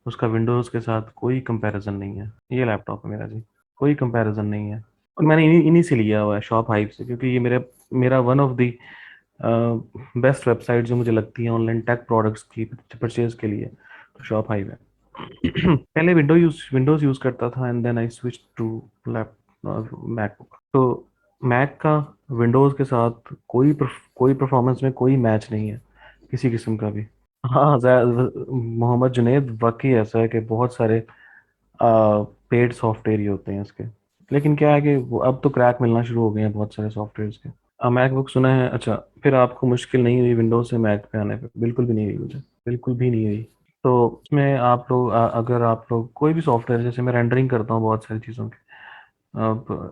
उसका विंडोज़ के साथ कोई कंपैरिजन नहीं है। ये लैपटॉप है मेरा जी, कोई कंपैरिजन नहीं है। और मैंने इन्हीं से लिया हुआ है, शॉप हाइप से, क्योंकि ये मेरा one of the best website जो मुझे लगती है ऑनलाइन टेक प्रोडक्ट्स की परचेज के लिए, तो शॉप हाइप है। पहले विंडोज़ यूज़ करता था and then I switch to lap MacBook. तो मैक का विंडोज़ के साथ कोई परफॉर्मेंस में कोई मैच नहीं है किसी किस्म का भी। हाँ, मोहम्मद जुनैद वाकई ऐसा है कि बहुत सारे पेड सॉफ्टवेयर ही होते हैं इसके, लेकिन क्या है कि वो अब तो क्रैक मिलना शुरू हो गए हैं बहुत सारे सॉफ्टवेयर के। मैकबुक सुना है? अच्छा, फिर आपको मुश्किल नहीं हुई विंडोज से मैक पे आने पे? बिल्कुल भी नहीं हुई मुझे, बिल्कुल भी नहीं हुई। तो उसमें आप लोग अगर आप लोग कोई भी सॉफ्टवेयर, जैसे मैं रेंडरिंग करता हूँ बहुत सारी चीज़ों की,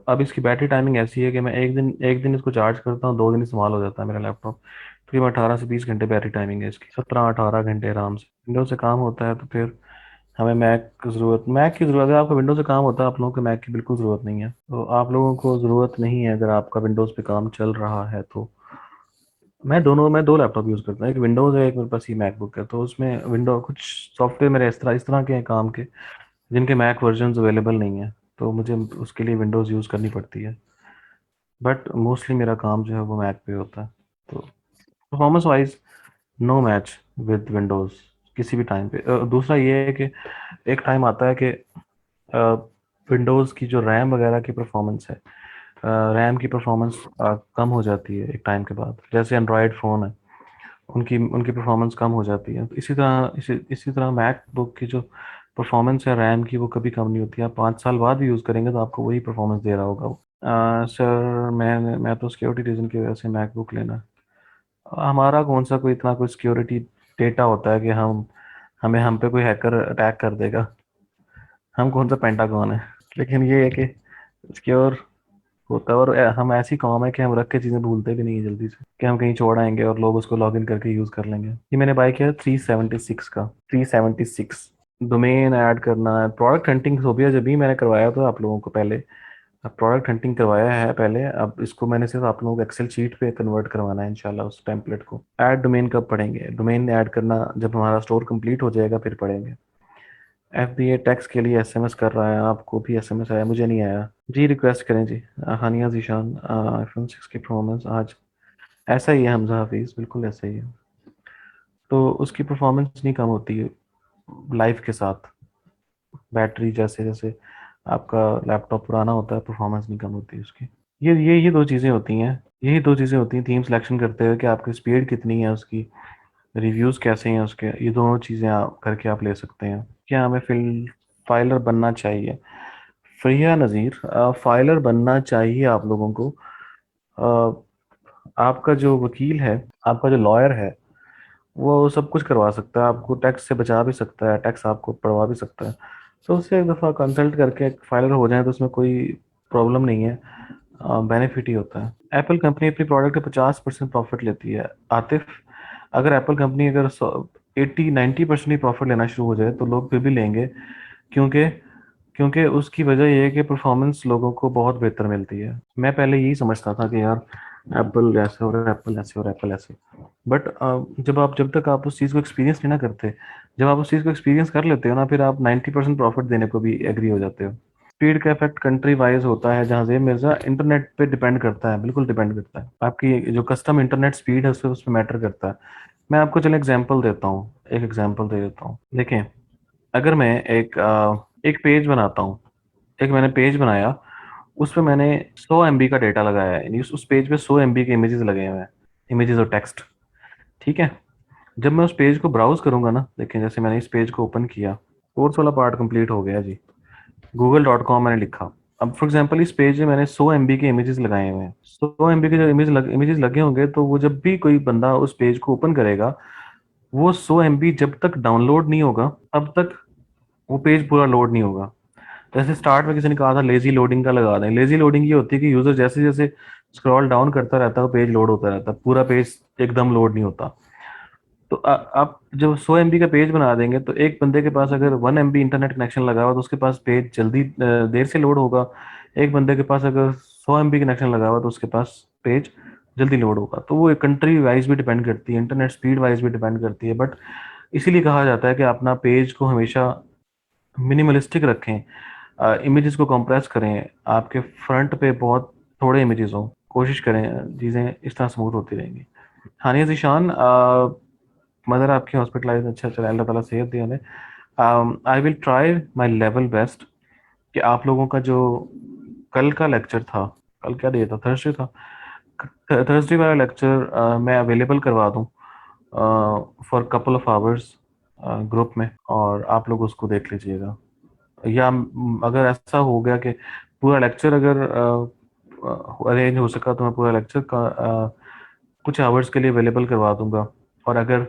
अब इसकी बैटरी टाइमिंग ऐसी है कि मैं एक दिन इसको चार्ज करता हूँ, 2 दिन इस्तेमाल हो जाता है मेरा लैपटॉप। तकरीबन 18 से 20 घंटे बैटरी टाइमिंग है इसकी, 17-18 घंटे आराम से। विंडोज से काम होता है तो फिर हमें मैक की ज़रूरत है। आपका विंडोज से काम होता है, आप लोगों को मैक की बिल्कुल ज़रूरत नहीं है। तो आप लोगों को ज़रूरत नहीं है अगर आपका विंडोज़ पे काम चल रहा है तो। मैं दो लैपटॉप यूज़ करता हूँ, एक विंडोज़ है, एक मेरे पास ही मैकबुक है। तो उसमें विंडो कुछ सॉफ्टवेयर मेरे इस तरह के हैं काम के, जिनके मैक वर्जन अवेलेबल नहीं है, तो मुझे उसके लिए विंडोज़ यूज़ करनी पड़ती है। बट मोस्टली मेरा काम जो है वो मैक पे होता है। तो performance wise no match with Windows किसी भी टाइम पे। दूसरा ये है कि एक टाइम आता है कि विंडोज़ की जो रैम वगैरह की परफॉर्मेंस है, रैम की परफॉर्मेंस कम हो जाती है एक टाइम के बाद। जैसे एंड्रॉयड फ़ोन है, उनकी उनकी परफॉर्मेंस कम हो जाती है। तो इसी तरह मैकबुक की जो परफॉर्मेंस है रैम की, वो कभी कम नहीं होती। आप 5 साल बाद भी यूज़ करेंगे तो आपको वही परफॉर्मेंस दे रहा होगा वो। सर मैं तो सिक्योरिटी रीज़न की वजह से मैकबुक लेना। हमारा कौन सा कोई इतना कोई सिक्योरिटी डेटा होता है कि हम पे कोई हैकर अटैक कर देगा? हम कौन सा पेंटागन है? लेकिन ये है कि सिक्योर होता है। और हम ऐसी कॉम है कि हम रख के चीज़ें भूलते भी नहीं है जल्दी से, कि हम कहीं छोड़ आएंगे और लोग उसको लॉग इन करके यूज़ कर लेंगे। ये मैंने बाय किया 376 का, 376। डोमेन ऐड करना है, प्रोडक्ट हंटिंग हो गया जब भी मैंने करवाया था आप लोगों को पहले। अब प्रोडक्ट हंटिंग करवाया है पहले, अब इसको मैंने सिर्फ आप लोगों को एक्सेल शीट पे कन्वर्ट करवाना है इंशाल्लाह उस टेम्पलेट को। ऐड डोमेन कब पढ़ेंगे? डोमेन ऐड करना जब हमारा स्टोर कंप्लीट हो जाएगा फिर पढ़ेंगे। FBA टैक्स के लिए SMS कर रहा है, आपको भी SMS आया? मुझे नहीं आया जी। रिक्वेस्ट करें जी। हानिया जीशान, iPhone 6 की परफॉर्मेंस आज ऐसा ही है। हमजा हाफिज़, बिल्कुल ऐसा ही है। तो उसकी परफॉर्मेंस नहीं कम होती है लाइफ के साथ। बैटरी जैसे जैसे आपका लैपटॉप पुराना होता है, परफॉर्मेंस नहीं कम होती उसकी। ये दो चीज़ें होती हैं, यही दो चीज़ें होती हैं थीम सिलेक्शन करते हुए, कि आपकी स्पीड कितनी है उसकी, रिव्यूज़ कैसे हैं उसके। ये दोनों चीज़ें आप करके आप ले सकते हैं। क्या हमें फाइलर बनना चाहिए? फ़रिया नज़ीर, फाइलर बनना चाहिए आप लोगों को। आपका जो वकील है, आपका जो लॉयर है, वो सब कुछ करवा सकता है, आपको टैक्स से बचा भी सकता है, टैक्स आपको पढ़वा भी सकता है। तो उससे एक दफ़ा कंसल्ट करके एक फाइलर हो जाए तो उसमें कोई प्रॉब्लम नहीं है, बेनिफिट ही होता है। एप्पल कंपनी अपनी प्रोडक्ट पे 50% प्रॉफिट लेती है। आतिफ, अगर एप्पल कंपनी अगर 80-90% ही प्रॉफिट लेना शुरू हो जाए तो लोग फिर भी लेंगे, क्योंकि क्योंकि उसकी वजह यह है कि परफॉर्मेंस लोगों को बहुत बेहतर मिलती है। मैं पहले यही समझता था कि यार एप्पल ऐसे और एप्पल ऐसे और एप्पल ऐसे। बट जब तक आप उस चीज़ को एक्सपीरियंस नहीं ना करते, जब आप उस चीज़ को एक्सपीरियंस कर लेते हो ना, फिर आप 90% प्रॉफिट देने को भी एग्री हो जाते हो। स्पीड का इफेक्ट कंट्री वाइज होता है, जहाँ से मिर्जा इंटरनेट पे डिपेंड करता है, बिल्कुल डिपेंड करता है। आपकी जो कस्टम इंटरनेट स्पीड है उस पर मैटर करता है। मैं आपको चलो एग्जांपल देता हूँ, एक एग्जांपल दे देता हूँ। देखें, अगर मैं एक पेज बनाता हूँ, एक मैंने पेज बनाया, उस पे मैंने 100 MB का डेटा लगाया है, यानी उस पेज पे 100 MB के इमेजेस लगे हुए हैं, इमेजेस और टेक्स्ट। ठीक है। जब मैं उस पेज को ब्राउज करूंगा ना, देखें जैसे मैंने इस पेज को ओपन किया, कोर्स वाला पार्ट कंप्लीट हो गया जी। google.com मैंने लिखा, अब फॉर एग्जांपल इस पेज में मैंने 100 MB के इमेजेस लगाए हुए हैं। 100 MB के जो इमेजेस लगे होंगे, तो वो जब भी कोई बंदा उस पेज को ओपन करेगा, वो 100 MB जब तक डाउनलोड नहीं होगा तब तक वो पेज पूरा लोड नहीं होगा। जैसे स्टार्ट में किसी ने कहा था लेजी लोडिंग का लगा दें। लेजी लोडिंग ये होती है कि यूजर जैसे जैसे स्क्रॉल डाउन करता रहता है, वो पेज लोड होता रहता है, पूरा पेज एकदम लोड नहीं होता। तो आप जब 100 MB का पेज बना देंगे, तो एक बंदे के पास अगर 1 MB इंटरनेट कनेक्शन लगा हुआ, तो उसके पास पेज जल्दी देर से लोड होगा। एक बंदे के पास अगर 100 MB कनेक्शन लगा हुआ, तो उसके पास पेज जल्दी लोड होगा। तो वो कंट्री वाइज भी डिपेंड करती है, इंटरनेट स्पीड वाइज भी डिपेंड करती है। बट इसीलिए कहा जाता है कि अपना पेज को हमेशा मिनिमलिस्टिक रखें, इमेजेस को कंप्रेस करें, आपके फ्रंट पे बहुत थोड़े इमेजेस हों, कोशिश करें चीज़ें इस तरह स्मूथ होती रहेंगी। हानिया ज़ीशान, मदर आपकी हॉस्पिटलाइज, अच्छा चला, अल्लाह ताला सेहत दे उन्हें। I will try my level best कि आप लोगों का जो कल का लेक्चर था, कल क्या डे था, थर्सडे था, थर्सडे वाला लेक्चर मैं अवेलेबल करवा दूँ for couple of hours group में, और आप लोग उसको देख लीजिएगा। या अगर ऐसा हो गया कि पूरा लेक्चर अगर अरेंज हो सका, तो मैं पूरा लेक्चर का कुछ आवर्स के लिए अवेलेबल करवा दूंगा। और अगर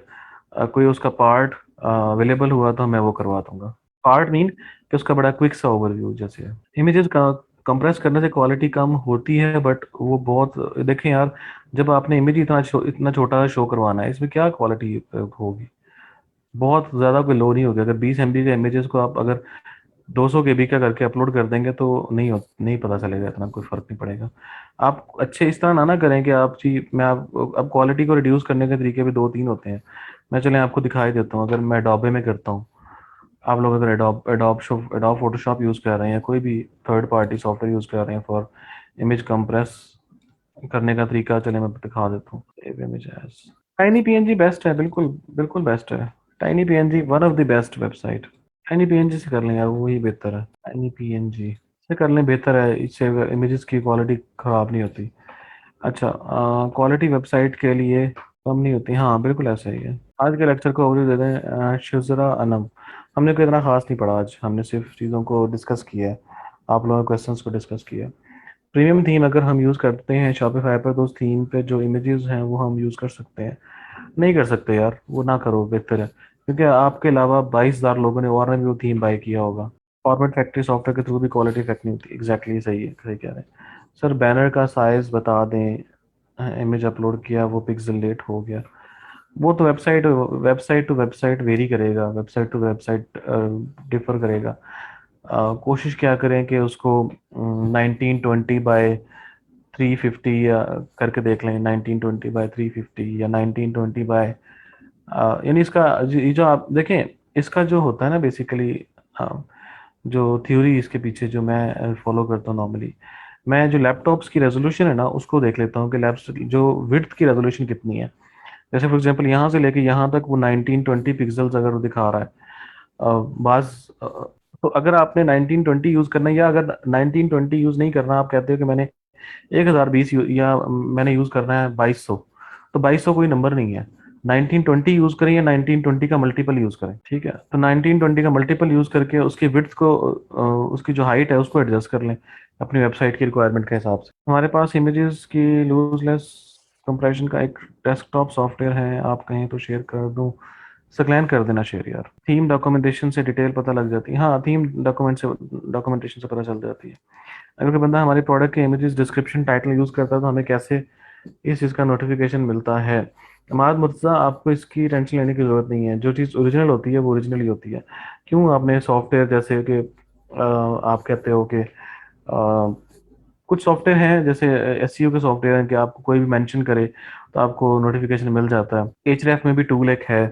कोई उसका पार्ट अवेलेबल हुआ, तो मैं वो करवा दूंगा। पार्ट मीन कि उसका बड़ा क्विक सा ओवरव्यू। जैसे इमेजेस का कंप्रेस करने से क्वालिटी कम होती है, बट वो बहुत, देखें यार, जब आपने इमेज इतना छोटा शो करवाना है, इसमें क्या क्वालिटी होगी? बहुत ज़्यादा कोई लो नहीं होगी। अगर 20 MB के इमेजेस को आप अगर 200 KB का करके अपलोड कर देंगे, तो नहीं पता चलेगा, इतना कोई फर्क नहीं पड़ेगा। आप अच्छे इस तरह ना करें कि आप जी, मैं आप अब क्वालिटी को रिड्यूस करने के तरीके भी 2-3 होते हैं। मैं चलें आपको दिखाई देता हूँ। अगर मैं एडोबे में करता हूँ, आप लोग अगर एडोब फोटोशॉप यूज़ कर रहे हैं, या कोई भी थर्ड पार्टी सॉफ्टवेयर यूज़ कर रहे हैं फॉर इमेज कंप्रेस करने का तरीका, चले मैं दिखा देता हूँ। Save image as TinyPNG best है, बिल्कुल बिल्कुल बेस्ट है। TinyPNG one of the best website. TinyPNG से कर लें यार, वही बेहतर है। टाइनी पीएनजी से कर लें, बेहतर है, इससे इमेजेस की क्वालिटी ख़राब नहीं होती। अच्छा, क्वालिटी वेबसाइट के लिए कम नहीं होती, हाँ बिल्कुल ऐसा ही है। आज के लेक्चर को ओवरव्यू दे दें। शुजरा अनम, हमने कोई इतना खास नहीं पढ़ा आज, हमने सिर्फ चीज़ों को डिस्कस किया है, आप लोगों के क्वेश्चंस को डिस्कस किया है। प्रीमियम थीम अगर हम यूज़ करते हैं शॉपिफाई पर, तो उस थीम पे जो इमेजेस हैं वो हम यूज़ कर सकते हैं। नहीं कर सकते यार, वो ना करो, बेहतर है, क्योंकि आपके अलावा 22,000 लोगों ने और ने भी वो थीम बाय किया होगा। फॉर्मेट फैक्ट्री सॉफ्टवेयर के थ्रू भी क्वालिटी इफेक्ट नहीं होती। एग्जैक्टली सही है, सही कह रहे हैं सर। बैनर का साइज बता दें, इमेज अपलोड किया, वो पिक्सल लेट हो गया, वो तो वेबसाइट टू वेबसाइट वेरी करेगा, वेबसाइट टू वेबसाइट डिफर करेगा। कोशिश क्या करें कि उसको 1920 बाय 350 या करके देख लें, 1920 बाय 350 या 1920 बाय, यानी इसका ये जो आप देखें, इसका जो होता है ना बेसिकली, जो थ्योरी इसके पीछे जो मैं फॉलो करता हूँ नॉर्मली, मैं जो लैपटॉप्स की रेजोल्यूशन है ना, उसको देख लेता हूँ कि लैप्स जो विड्थ की रेजोल्यूशन कितनी है। जैसे फॉर एग्जांपल यहाँ से लेके यहाँ तक वो 1920 पिक्सल्स अगर वो दिखा रहा है, बाज तो अगर आपने 1920 यूज़ करना है, या अगर 1920 यूज़ नहीं करना, आप कहते हो कि मैंने 1020 या मैंने यूज़ करना है 2200, तो 2200 कोई नंबर नहीं है। 1920 यूज़ करें या 1920 का मल्टीपल यूज़ करें, ठीक है? तो 1920 का मल्टीपल यूज़ करके उसकी विड्थ को, उसकी जो हाइट है उसको एडजस्ट कर लें अपनी वेबसाइट की रिक्वायरमेंट के हिसाब से। हमारे पास इमेजेस की लूजलेस कंप्रेशन का एक डेस्कटॉप सॉफ्टवेयर है, आप कहें तो शेयर कर दूं? सक्लैन कर देना शेयर यार। थीम डॉक्यूमेंटेशन से डिटेल पता लग जाती है, हाँ थीम डॉक्यूमेंटेशन से पता चल जाती है। अगर कोई बंदा हमारे प्रोडक्ट के इमेजेस डिस्क्रिप्शन टाइटल यूज़ करता है, तो हमें कैसे इस चीज़ का नोटिफिकेशन मिलता है? इमाद मुर्तज़ा, आपको इसकी टेंशन लेने की ज़रूरत नहीं है। जो चीज़ ओरिजिनल होती है वो ओरिजिनल ही होती है। क्यों आपने सॉफ्टवेयर जैसे कि आप कहते हो कि कुछ सॉफ्टवेयर हैं जैसे एसईओ के सॉफ्टवेयर हैं कि आपको कोई भी मेंशन करे तो आपको नोटिफिकेशन मिल जाता है। एचरेफ में भी टूल एक है,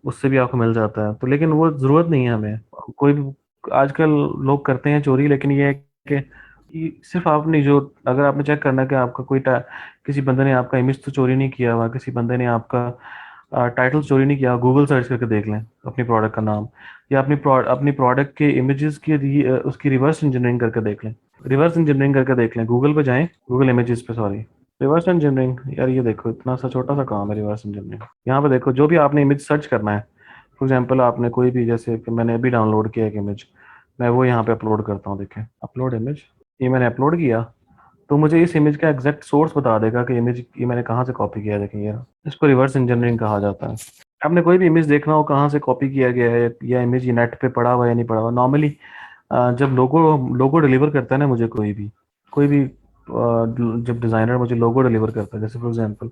उससे भी आपको मिल जाता है। तो लेकिन वो ज़रूरत नहीं है हमें। कोई भी आजकल लोग करते हैं चोरी, लेकिन ये है कि सिर्फ आपने जो, अगर आपने चेक करना है कि आपका किसी बंदे ने आपका इमेज तो चोरी नहीं किया हुआ, किसी बंदे ने आपका टाइटल चोरी नहीं किया, गूगल सर्च करके देख लें अपनी प्रोडक्ट का नाम, या अपनी प्रोडक्ट के इमेजेस की उसकी रिवर्स इंजीनियरिंग करके देख लें। रिवर्स इंजीनियरिंग करके देख लें, गूगल पे जाएं, गूगल इमेजेस पे, सॉरी, रिवर्स इंजीनियरिंग। यार ये देखो, इतना सा छोटा सा काम है रिवर्स इंजीनियरिंग। यहाँ पे देखो, जो भी आपने इमेज सर्च करना है, फॉर एग्जांपल आपने कोई भी, जैसे कि मैंने अभी डाउनलोड किया एक इमेज, मैं वो यहाँ पे अपलोड करता हूँ, देखें अपलोड इमेज, ये मैंने अपलोड किया तो मुझे इस इमेज का एग्जैक्ट सोर्स बता देगा कि इमेज ये मैंने कहाँ से कॉपी किया है। देखें ये रहा। इसको रिवर्स इंजीनियरिंग कहा जाता है। आपने कोई भी इमेज देखना हो कहाँ से कॉपी किया गया है या इमेज ये नेट पे पड़ा हुआ है या नहीं पड़ा हुआ, नॉर्मली जब लोगो लोगो डिलीवर करता है ना मुझे कोई भी जब डिज़ाइनर मुझे लोगो डिलीवर करता है, जैसे फॉर एग्जांपल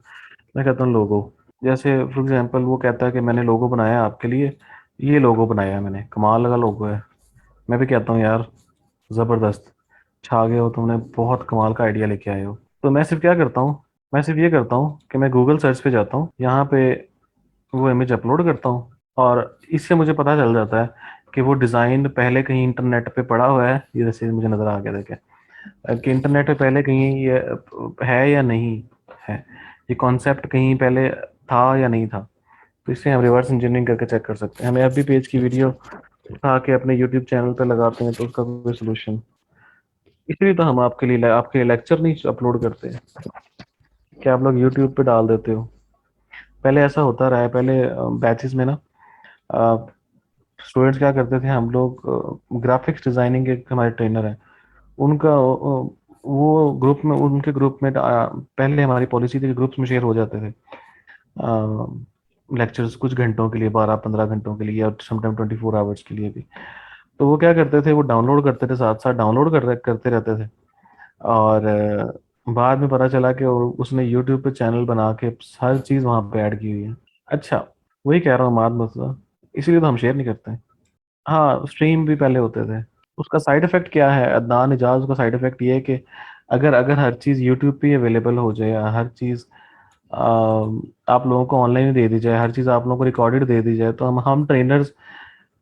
मैं कहता हूँ लोगो, जैसे फॉर एग्जांपल वो कहता है कि मैंने लोगो बनाया है आपके लिए, ये लोगो बनाया है मैंने, कमाल लगा लोगो है। मैं भी कहता हूँ यार ज़बरदस्त, छा गए हो तुमने, बहुत कमाल का आइडिया लेके आए हो। तो मैं सिर्फ क्या करता हूँ, मैं सिर्फ ये करता हूँ कि मैं गूगल सर्च पे जाता हूँ, यहाँ पे वो इमेज अपलोड करता हूँ और इससे मुझे पता चल जाता है कि वो डिज़ाइन पहले कहीं इंटरनेट पे पड़ा हुआ है, ये जैसे मुझे नज़र आ गया देखे कि इंटरनेट पे पहले कहीं ये है या नहीं है, ये कॉन्सेप्ट कहीं पहले था या नहीं था। तो इससे हम रिवर्स इंजीनियरिंग करके चेक कर सकते हैं। हमें एफबी पेज की वीडियो उठा के अपने यूट्यूब चैनल पे लगाते हैं तो उसका कोई सोल्यूशन, इसलिए तो हम आपके लिए लेक्चर नहीं अपलोड करते हैं कि आप लोग यूट्यूब पे डाल देते हो। पहले ऐसा होता रहा है, पहले बैचेस में ना स्टूडेंट्स क्या करते थे, हम लोग ग्राफिक्स डिजाइनिंग के हमारे ट्रेनर हैं, उनका वो ग्रुप में, उनके ग्रुप में पहले हमारी पॉलिसी थी कि ग्रुप्स में शेयर हो जाते थे लेक्चर्स कुछ घंटों के लिए, 12-15 घंटों के लिए और समटाइम 24 आवर्स के लिए भी। तो वो क्या करते थे, वो डाउनलोड करते थे, साथ साथ डाउनलोड करते रहते थे और बाद में पता चला कि उसने यूट्यूब पे चैनल बना के हर चीज़ वहाँ पे ऐड की हुई है। अच्छा, वही कह रहा हूँ माद मसला, इसीलिए तो हम शेयर नहीं करते। हाँ, स्ट्रीम भी पहले होते थे। उसका साइड इफेक्ट क्या है अदनान इजाज, का साइड इफेक्ट ये है कि अगर अगर हर चीज़ यूट्यूब पे अवेलेबल हो जाए, हर चीज़ आप लोगों को ऑनलाइन दे दी जाए, हर चीज़ आप लोगों को रिकॉर्डेड दे दी जाए, तो हम ट्रेनर्स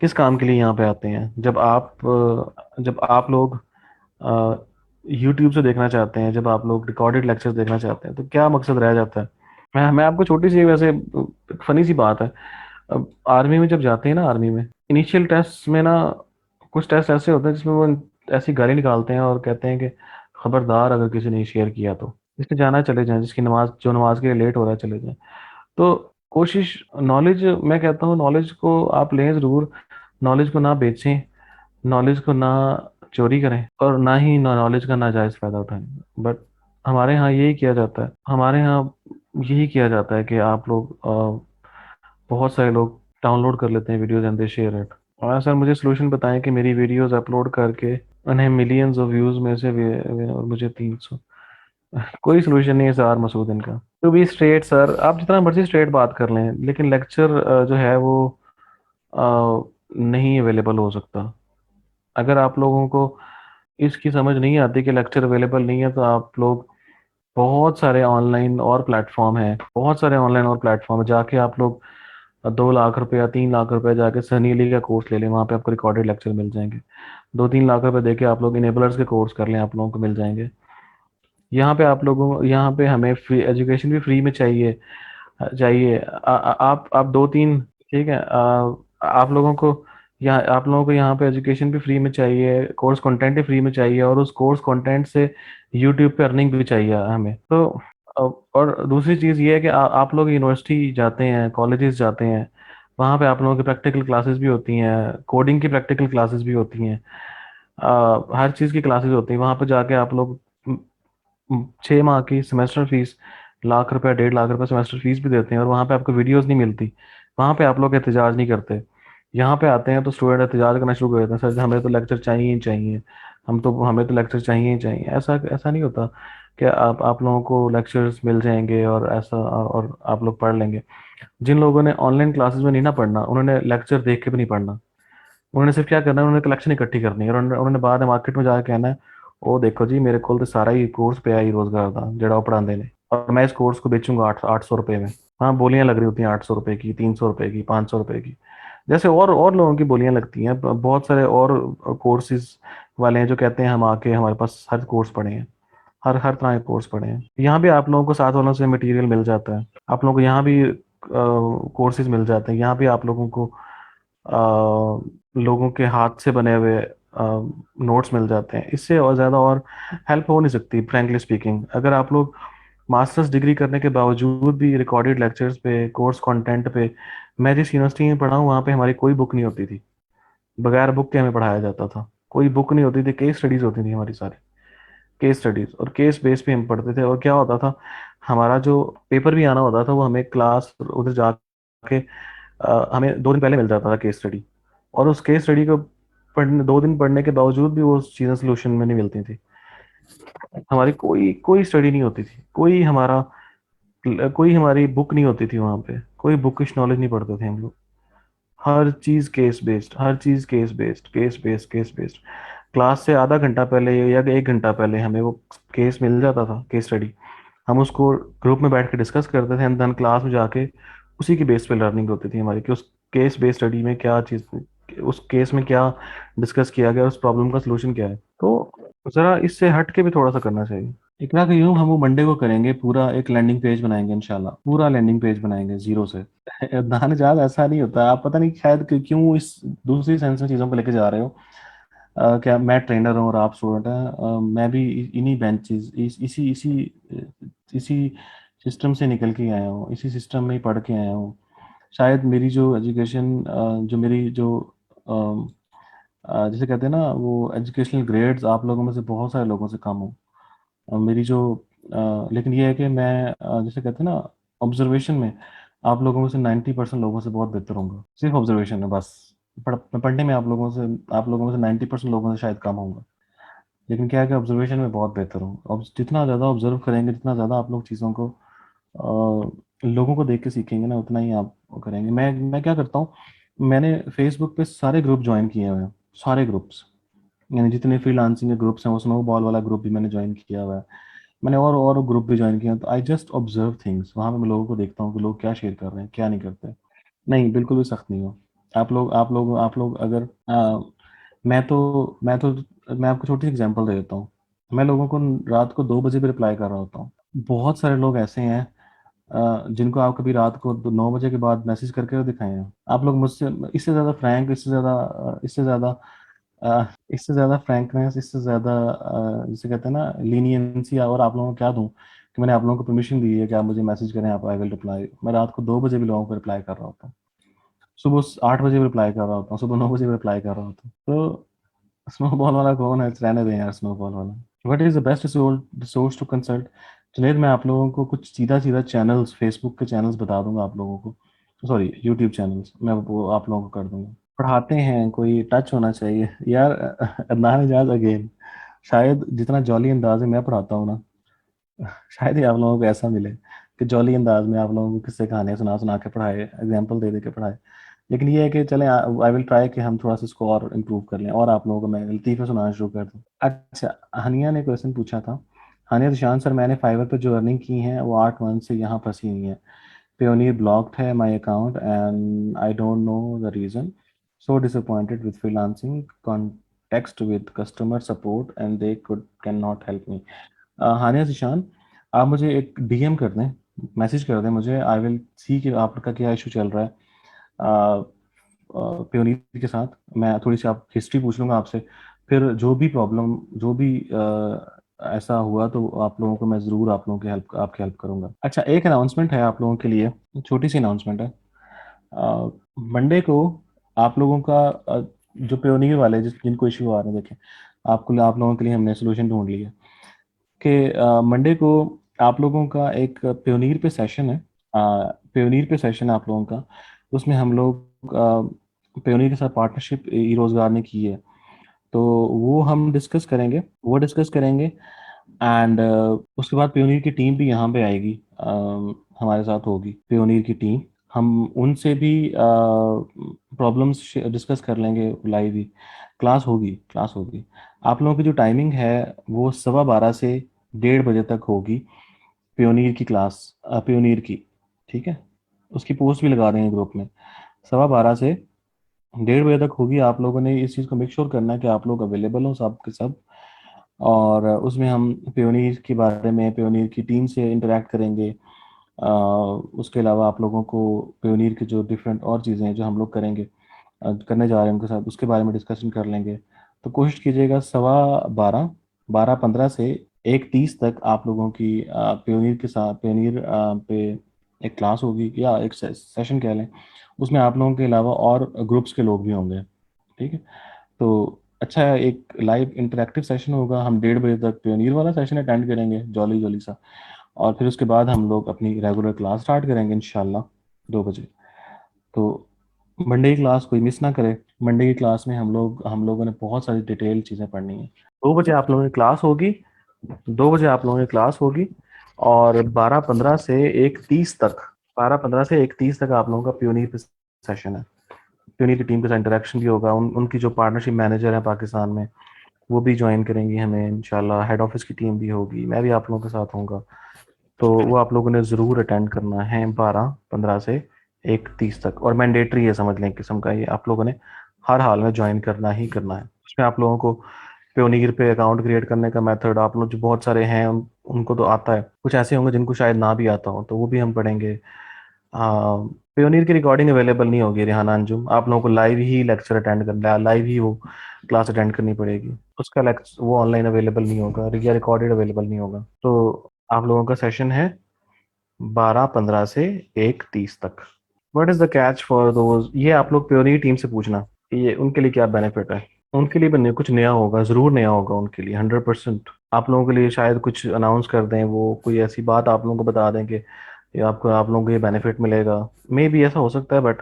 किस काम के लिए यहाँ पे आते हैं? जब आप लोग यूट्यूब से देखना चाहते हैं, जब आप लोग रिकॉर्डेड लेक्चर देखना चाहते हैं, तो क्या मकसद रह जाता है? मैं आपको छोटी सी वैसे फनी सी बात है, अब आर्मी में जब जाते हैं ना, आर्मी में इनिशियल टेस्ट में ना कुछ टेस्ट ऐसे होते हैं जिसमें वो ऐसी गाली निकालते हैं और कहते हैं कि खबरदार अगर किसी ने शेयर किया तो जिसने जाना है चले जाएं, जिसकी नमाज जो नमाज के लिए लेट हो रहा है चले जाएं। तो कोशिश, नॉलेज, मैं कहता हूँ नॉलेज को आप लें ज़रूर, नॉलेज को ना बेचें, नॉलेज को ना चोरी करें और ना ही नॉलेज का नाजायज़ फ़ायदा उठाएं। बट हमारे यहाँ यही किया जाता है, हमारे यहाँ यही किया जाता है कि आप लोग बहुत सारे लोग डाउनलोड कर लेते हैं videos and they share it. और सर मुझे सोल्यूशन बताएं कि मेरी वीडियोस अपलोड करके उन्हें मिलियंस ऑफ व्यूज में से और मुझे 300, कोई सोल्यूशन नहीं है सर मसूद इनका। टू बी स्ट्रेट सर, आप जितना मर्जी स्ट्रेट बात कर लें लेकिन लेक्चर जो है वो नहीं अवेलेबल हो सकता। अगर आप लोगों को इसकी समझ नहीं आती कि लेक्चर अवेलेबल नहीं है, तो आप लोग बहुत सारे ऑनलाइन और प्लेटफॉर्म हैं, बहुत सारे ऑनलाइन और प्लेटफॉर्म है, जाके आप लोग 2 लाख रुपए या 3 लाख रुपए जाके सनी अली का कोर्स ले लें, वहाँ पे आपको रिकॉर्डेड लेक्चर मिल जाएंगे। 2-3 लाख रुपए देके आप लोग इनेबलर्स के कोर्स कर लें, आप लोगों को मिल जाएंगे। यहाँ पे हमें फ्री एजुकेशन भी फ्री में चाहिए आप 2-3, ठीक है, आप लोगों को यहाँ पे एजुकेशन भी फ्री में चाहिए, कोर्स कंटेंट भी फ्री में चाहिए और उस कोर्स कंटेंट से यूट्यूब पे अर्निंग भी चाहिए हमें। तो और दूसरी चीज़ ये है कि आप लोग यूनिवर्सिटी जाते हैं, कॉलेजेस जाते हैं, वहाँ पे आप लोगों की प्रैक्टिकल क्लासेस भी होती हैं, कोडिंग की प्रैक्टिकल क्लासेस भी होती हैं, हर चीज़ की क्लासेस होती हैं। वहाँ पे जाके आप लोग 6 माह की सेमेस्टर फीस, 1 लाख रुपए 1.5 लाख रुपए सेमेस्टर फीस भी देते हैं और वहाँ पे आपको वीडियोस नहीं मिलती। वहाँ पे आप लोग एहतजाज नहीं करते। यहाँ पे आते हैं तो स्टूडेंट एहतजाज करना शुरू कर देते हैं, सर हमें तो लेक्चर चाहिए ही चाहिए, हमें तो लेक्चर चाहिए ही चाहिए। ऐसा ऐसा नहीं होता कि आप लोगों को लेक्चर्स मिल जाएंगे और ऐसा और आप लोग पढ़ लेंगे। जिन लोगों ने ऑनलाइन क्लासेस में नहीं ना पढ़ना, उन्होंने लेक्चर देख के भी नहीं पढ़ना। उन्होंने सिर्फ क्या करना है, उन्होंने कलेक्शन इकट्ठी करनी है और उन्होंने बाद में मार्केट में जाकर कहना है ਉਹ देखो जी मेरे को तो सारा ही कोर्स पे ही रोजगार था जड़ा पढ़ाते ने और मैं इस कोर्स को बेचूंगा 800 रुपए में। हाँ, बोलियां लग रही होती हैं 800 रुपए की, 300 रुपए की, 500 रुपए की, जैसे और लोगों की बोलियां लगती हैं। बहुत सारे और कोर्सेज वाले हैं जो कहते हैं हम आके हमारे पास हर कोर्स पढ़े हैं, हर हर तरह के कोर्स पढ़े हैं। यहाँ भी आप लोगों को साथ वालों से मटेरियल मिल जाता है, आप लोगों को यहाँ भी कोर्सेज मिल जाते हैं, यहाँ भी आप लोगों को लोगों के हाथ से बने हुए नोट्स मिल जाते हैं। इससे और ज़्यादा और हेल्प हो नहीं सकती फ्रैंकली स्पीकिंग। अगर आप लोग मास्टर्स डिग्री करने के बावजूद भी रिकॉर्डेड लेक्चर्स पे, कोर्स कंटेंट पे, मैं जिस यूनिवर्सिटी में पढ़ा हूँ वहाँ पे हमारी कोई बुक नहीं होती थी, बगैर बुक के हमें पढ़ाया जाता था। कोई बुक नहीं होती थी, केस स्टडीज होती थी हमारी सारी, केस स्टडीज, और केस बेस पे हम पढ़ते थे। और क्या होता था, हमारा जो पेपर भी आना होता था वो हमें क्लास उधर जाके हमें 2 दिन पहले मिल जाता था केस स्टडी। और उस केस स्टडी को पढ़ने, 2 दिन पढ़ने के बावजूद भी वो चीज़ें सोल्यूशन में नहीं मिलती थी। हमारी कोई कोई स्टडी नहीं होती थी, कोई हमारी बुक नहीं होती थी वहाँ पे, कोई बुकिश नॉलेज नहीं पढ़ते थे हम लोग। हर चीज़ केस बेस्ड, हर चीज़ case based, case based, case based. Class से आधा घंटा पहले या 1 घंटा पहले हमें वो केस मिल जाता था, केस स्टडी। हम उसको ग्रुप में बैठ के डिस्कस करते थे, एंड देन क्लास में जाके उसी की बेस पे लर्निंग होती थी हमारी, कि उस केस बेस्ड स्टडी में क्या चीज़, उस केस में क्या डिस्कस किया गया, उस प्रॉब्लम का सलूशन क्या है। तो ज़रा इससे हट के भी थोड़ा सा करना चाहिए। इतना कि यूँ हम वो मंडे को करेंगे, पूरा एक लैंडिंग पेज बनाएंगे इंशाल्लाह, पूरा लैंडिंग पेज बनाएंगे जीरो से। दान जहाज ऐसा नहीं होता, आप पता नहीं शायद क्यों इस दूसरी सेंस में चीज़ों को लेके जा रहे हो। क्या मैं ट्रेनर हूँ और आप स्टूडेंट हैं? मैं भी इन्हीं बेंचेस, इसी इसी इसी सिस्टम से निकल के आया हूँ, इसी सिस्टम में ही पढ़ के आया हूँ। शायद मेरी जो एजुकेशन, जो मेरी जो जैसे कहते हैं ना, वो एजुकेशनल ग्रेड्स आप लोगों में से बहुत सारे लोगों से कम हो। मेरी जो लेकिन ये है कि मैं जैसे कहते हैं ना, ऑब्जर्वेशन में आप लोगों में से 90% लोगों से बहुत बेहतर होऊंगा, सिर्फ ऑब्जर्वेशन है बस। पढ़ने में आप लोगों में से 90% लोगों से शायद कम होऊंगा, लेकिन क्या है कि ऑब्जर्वेशन में बहुत बेहतर हूँ। अब जितना ज़्यादा ऑब्जर्व करेंगे, जितना ज़्यादा आप लोग चीज़ों को लोगों को देख के सीखेंगे ना, उतना ही आप वो करेंगे। मैं क्या करता हूँ, मैंने फेसबुक पे सारे ग्रुप ज्वाइन किए हुए हैं, सारे ग्रुप्स, यानी जितने फ्रीलांसिंग के ग्रुप्स हैं, वो स्नोबॉल वाला ग्रुप भी मैंने ज्वाइन किया हुआ है। मैंने और ग्रुप भी ज्वाइन किया है, तो आई जस्ट ऑब्जर्व थिंग्स। वहाँ पे मैं लोगों को देखता हूँ कि लोग क्या शेयर कर रहे हैं, क्या नहीं करते। नहीं, बिल्कुल भी सख्त नहीं हो। आप लोग अगर मैं आपको छोटी सी एग्जांपल दे देता हूँ। मैं लोगों को रात को 2 बजे भी रिप्लाई कर रहा होता हूँ। बहुत सारे लोग ऐसे हैं जिनको आप कभी रात को 9 बजे के बाद मैसेज करके दिखाए हैं। आप लोग मुझसे इससे ज़्यादा फ्रैंक, इससे ज़्यादा फ्रैंकनेस, इससे ज़्यादा जिसे कहते हैं ना लीनियंसी, और आप लोगों को क्या दूं कि मैंने आप लोगों को परमिशन दी है कि आप मुझे मैसेज करें, आप आई विल रिप्लाई। मैं रात को 2 बजे भी लोगों को रिप्लाई कर रहा होता हूँ, सुबह 8 बजे भी रिप्लाई कर रहा होता हूँ, सुबह 9 बजे भी रिप्लाई कर रहा होता हूँ। तो स्नोबॉल वाला कौन है? रहने दें यार स्नोबॉल वाला। What is the best resource to consult? Junaid, मैं आप लोगों को कुछ सीधा सीधा चैनल्स, फेसबुक के चैनल्स बता दूंगा आप लोगों को, सॉरी यूट्यूब चैनल्स, मैं वो आप लोगों को कर दूंगा। पढ़ाते हैं, कोई टच होना चाहिए यार। अदनान इजाज अगेन। शायद जितना जॉली अंदाज में मैं पढ़ाता हूँ ना, शायद ही आप लोगों को ऐसा मिले कि जॉली अंदाज में आप लोगों को किस्से कहानियां सुना सुना के पढ़ाए, एग्जाम्पल दे दे के पढ़ाए। लेकिन ये है कि चलें, आई विल ट्राई कि हम थोड़ा सा इसको और इम्प्रूव कर लें, और आप लोगों को मैं लतीफ़े सुनाना शुरू कर दूँ। अच्छा, हनिया ने क्वेश्चन पूछा था। हनिया दिशान सर, मैंने फाइवर पर जो अर्निंग की है वो 8 मंथ से यहाँ फंसी हुई है। Payoneer blocked है my account and I don't know the reason. So disappointed with freelancing context with customer support and they cannot help me. हानिया ज़ीशान, आप मुझे एक डीएम कर दें, मैसेज कर दें मुझे, आई विल सी कि आपका क्या इशू चल रहा है पेयोनीर के साथ। मैं थोड़ी सी आप हिस्ट्री पूछ लूँगा आपसे, फिर जो भी प्रॉब्लम, जो भी ऐसा हुआ तो आप लोगों को मैं ज़रूर आप लोगों की हेल्प, आपकी हेल्प करूँगा। अच्छा, एक अनाउंसमेंट है आप लोगों के लिए, छोटी सी अनाउंसमेंट है। मंडे को आप लोगों का जो पेयोनीर वाले जिनको इशू आ रहे हैं, देखें, आप लोगों के लिए हमने सोल्यूशन ढूंढ लिया कि मंडे को आप लोगों का एक पेयोनीर पे सेशन है। पेयोनीर पे सेशन है आप लोगों का, उसमें हम लोग पेयोनीर के साथ पार्टनरशिप ई रोजगार ने की है, तो वो हम डिस्कस करेंगे, वो डिस्कस करेंगे। एंड उसके बाद पेयोनीर की टीम भी यहाँ पे आएगी, हमारे साथ होगी पेयोनीर की टीम। हम उनसे भी प्रॉब्लम्स डिस्कस कर लेंगे, लाइव ही क्लास होगी। आप लोगों की जो टाइमिंग है वो 12:15 से 1:30 बजे तक होगी, पियोनीर की क्लास, पियोनीर की, ठीक है? उसकी पोस्ट भी लगा देंगे ग्रुप में। 12:15 से 1:30 बजे तक होगी। आप लोगों ने इस चीज़ को मेक श्योर करना है कि आप लोग अवेलेबल हो, सब के सब। और उसमें हम पियोनीर के बारे में, पियोनीर की टीम से इंटरेक्ट करेंगे। उसके अलावा आप लोगों को पियोनीर की जो डिफरेंट और चीज़ें हैं जो हम लोग करेंगे, करने जा रहे हैं उनके साथ, उसके बारे में डिस्कशन कर लेंगे। तो कोशिश कीजिएगा 12:15, 12:15 से 1:30 तक आप लोगों की पियोनीर के साथ, पियोनीर पे एक क्लास होगी या एक सेशन कह लें। उसमें आप लोगों के अलावा और ग्रुप्स के लोग भी होंगे, ठीक है? तो अच्छा एक लाइव इंटरेक्टिव सेशन होगा, हम 1:30 बजे तक प्योनियर वाला सेशन अटेंड करेंगे, जॉली जॉली सा, और फिर उसके बाद हम लोग अपनी रेगुलर क्लास स्टार्ट करेंगे इंशाल्लाह 2 बजे। तो मंडे की क्लास कोई मिस ना करे। मंडे की क्लास में हम लोगों ने बहुत सारी डिटेल चीज़ें पढ़नी है। 2 बजे आप लोगों की क्लास होगी, 2 बजे आप लोगों की क्लास होगी, और 12:15 से 1:30 तक, 12:15 से 1:30 तक आप लोगों का प्योनियर सेशन है। प्योनियर की टीम के साथ इंटरेक्शन भी होगा, उनकी जो पार्टनरशिप मैनेजर है पाकिस्तान में वो भी ज्वाइन करेंगी हमें इंशाल्लाह, हेड ऑफिस की टीम भी होगी, मैं भी आप लोगों के साथ होऊंगा। तो वो आप लोगों ने ज़रूर अटेंड करना है 12:15 से 1:30 तक, और मैंडेटरी है, समझ लें किस्म का, ये आप लोगों ने हर हाल में ज्वाइन करना ही करना है। उसमें आप लोगों को प्योनीर पे अकाउंट क्रिएट करने का मेथड, आप लोग जो बहुत सारे हैं उनको तो आता है, कुछ ऐसे होंगे जिनको शायद ना भी आता हो, तो वो भी हम पढ़ेंगे। हाँ, प्योनीर की रिकॉर्डिंग अवेलेबल नहीं होगी रिहाना अंजुम, आप लोगों को लाइव ही लेक्चर अटेंड करना, लाइव ही वो क्लास अटेंड करनी पड़ेगी। उसका लेक्चर वो ऑनलाइन अवेलेबल नहीं होगा या रिकॉर्डेड अवेलेबल नहीं होगा। तो आप लोगों का सेशन है 12:15 से 1:30 तक। What is the catch for those, ये आप लोग प्योरी टीम से पूछना कि ये उनके लिए क्या बेनिफिट है। उनके लिए बनने कुछ नया होगा, ज़रूर नया होगा उनके लिए, 100%। आप लोगों के लिए शायद कुछ अनाउंस कर दें, वो कोई ऐसी बात आप लोगों को बता दें कि ये आपको, आप लोगों को ये बेनिफिट मिलेगा। मे भी ऐसा हो सकता है, बट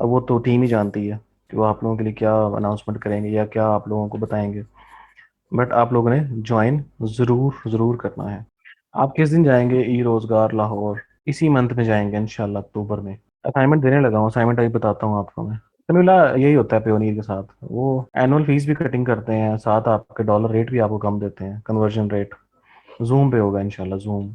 वो तो टीम ही जानती है कि वो आप लोगों के लिए क्या अनाउंसमेंट करेंगे या क्या आप लोगों को बताएंगे। बट आप लोगों ने ज्वाइन ज़रूर ज़रूर करना है। आप किस दिन जाएंगे ई रोज़गार लाहौर? इसी मंथ में जाएंगे इंशाल्लाह, अक्टूबर में। असाइनमेंट देने लगा हूँ, असाइनमेंट अभी बताता हूँ आपको मैं। तमीला यही होता है प्योनीर के साथ, वो एनुअल फीस भी कटिंग करते हैं, साथ आपके डॉलर रेट भी आपको कम देते हैं, कन्वर्जन रेट। जूम पे होगा इंशाल्लाह, जूम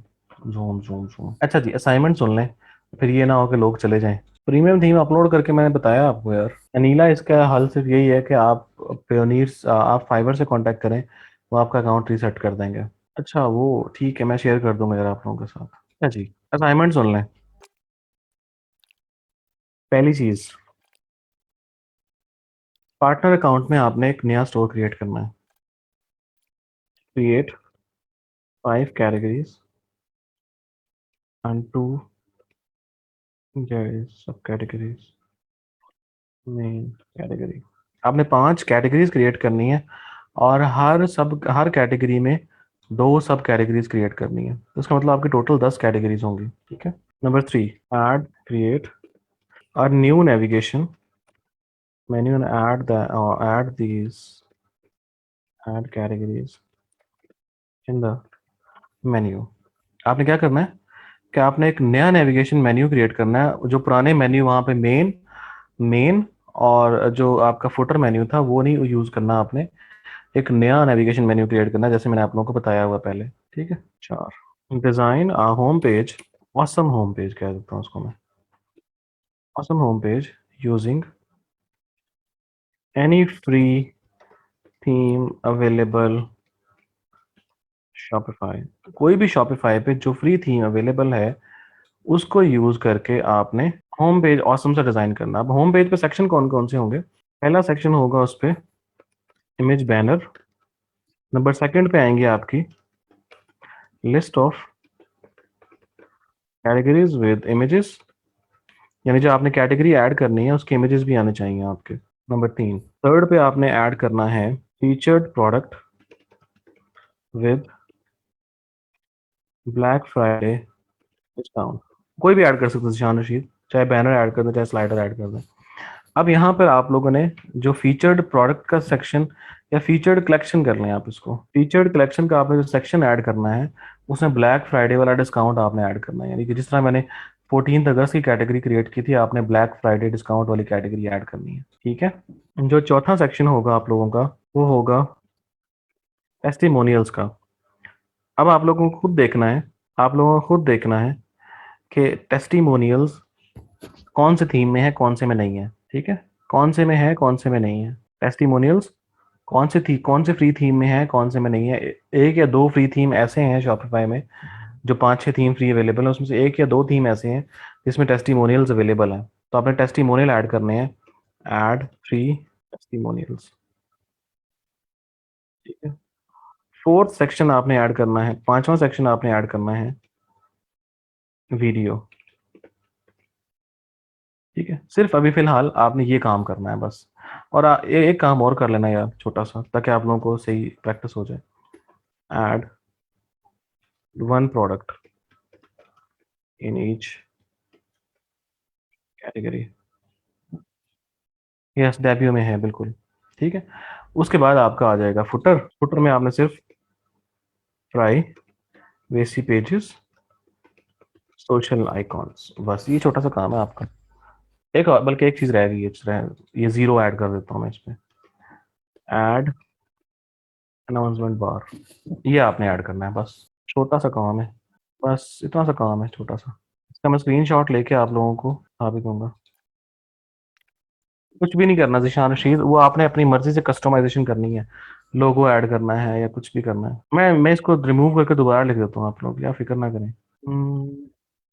जूम जूम जूम। अच्छा जी, असाइनमेंट सुन लें, फिर ये ना हो कि लोग चले जाएं। प्रीमियम थीम अपलोड करके मैंने बताया आपको यार अनीला, इसका हल सिर्फ यही है कि आप प्योनीर, आप फाइवर से कांटेक्ट करें, वो आपका अकाउंट रीसेट कर देंगे। अच्छा वो ठीक है, मैं शेयर कर दूंगा यार आप लोगों के साथ। अच्छा जी, असाइनमेंट सुन लें। पहली चीज, पार्टनर अकाउंट में आपने एक नया स्टोर क्रिएट करना है। क्रिएट 5 कैटेगरीज एंड 2 सब कैटेगरीज, मेन कैटेगरी। आपने 5 कैटेगरीज क्रिएट करनी है, और हर कैटेगरी में 2 सब कैटेगरीज क्रिएट करनी है, तो इसका मतलब आपकी टोटल 10 कैटेगरीज होंगी। ठीक है। नंबर 3, ऐड क्रिएट और new navigation menu and add these, add categories in the menu. आपने क्या करना है कि आपने एक नया नेविगेशन मेन्यू क्रिएट करना है, जो पुराने मेन्यू वहाँ पे मेन, मेन और जो आपका फुटर मेन्यू था वो नहीं यूज़ करना आपने। एक नया नेविगेशन मेन्यू क्रिएट करना है, जैसे मैंने आप लोगों को बताया हुआ पहले। ठीक है। 4, design home page, awesome home page कह सकता हूँ उसको मैं, awesome home page using any free theme available Shopify. कोई भी शॉपिफाई पे जो फ्री थीम अवेलेबल है उसको यूज करके आपने होम पेज ऑसम से डिजाइन करना। अब होम पेज पे सेक्शन कौन कौन से होंगे? पहला सेक्शन होगा उस पे इमेज बैनर। नंबर सेकंड पे आएंगे आपकी list of categories with images, यानी जो आपने कैटेगरी ऐड करनी है उसके इमेजेस भी आने चाहिए आपके। नंबर 3, थर्ड पे आपने ऐड करना है featured product with black Friday discount. कोई भी ऐड कर सकते हैं शान रशीद, चाहे बैनर ऐड कर दें चाहे स्लाइडर ऐड कर दें। अब यहाँ पर आप लोगों ने जो फीचर्ड प्रोडक्ट का सेक्शन या फीचर्ड कलेक्शन कर लें, आप इसको फीचर्ड कलेक्शन का आपने जो सेक्शन ऐड करना है उसमें ब्लैक फ्राइडे वाला डिस्काउंट आपने ऐड करना है, यानी कि जिस तरह मैंने 14 अगस्त की कैटेगरी क्रिएट की थी, आपने ब्लैक फ्राइडे डिस्काउंट वाली कैटेगरी ऐड करनी है। ठीक है। जो चौथा सेक्शन होगा आप लोगों का वो होगा टेस्टिमोनियल्स का। अब आप लोगों को खुद देखना है, आप लोगों को खुद देखना है कि टेस्टिमोनियल्स कौन से थीम में है कौन से में नहीं है। ठीक है, कौन से में है कौन से में नहीं है टेस्टिमोनियल्स, कौन से फ्री थीम में है कौन से में नहीं है। एक या दो फ्री थीम ऐसे हैं शॉपिफाई में, जो 5-6 थीम फ्री अवेलेबल है उसमें से एक या दो थीम ऐसे हैं जिसमें टेस्टिमोनियल्स अवेलेबल हैं, तो आपने टेस्टिमोनियल ऐड करने हैं, ऐड फ्री टेस्टिमोनियल्स। ठीक है। फोर्थ सेक्शन आपने ऐड करना है, पांचवा सेक्शन आपने ऐड करना है वीडियो। ठीक है, सिर्फ अभी फिलहाल आपने ये काम करना है बस, और एक काम और कर लेना यार छोटा सा, ताकि आप लोगों को सही प्रैक्टिस हो जाए। Add one product in each category. Yes, debut में है बिल्कुल। ठीक है, उसके बाद आपका आ जाएगा फुटर। फुटर में आपने सिर्फ प्राइवेसी पेजेस, सोशल आइकॉन्स, बस ये छोटा सा काम है आपका। एक और, बल्कि एक चीज रह गई है, ये जीरो ऐड कर देता हूँ मैं इसमें। ऐड अनाउंसमेंट बार, ये आपने ऐड करना है, बस छोटा सा काम है। बस इतना सा काम है छोटा सा। इसका मैं स्क्रीनशॉट लेके आप लोगों को बता भी दूंगा। कुछ भी नहीं करना जिशान रशीद, वो आपने अपनी मर्जी से कस्टमाइजेशन करनी है। लोगो ऐड करना है या कुछ भी करना है, मैं इसको रिमूव करके दोबारा लिख देता हूँ, आप लोग या फिक्र ना करें।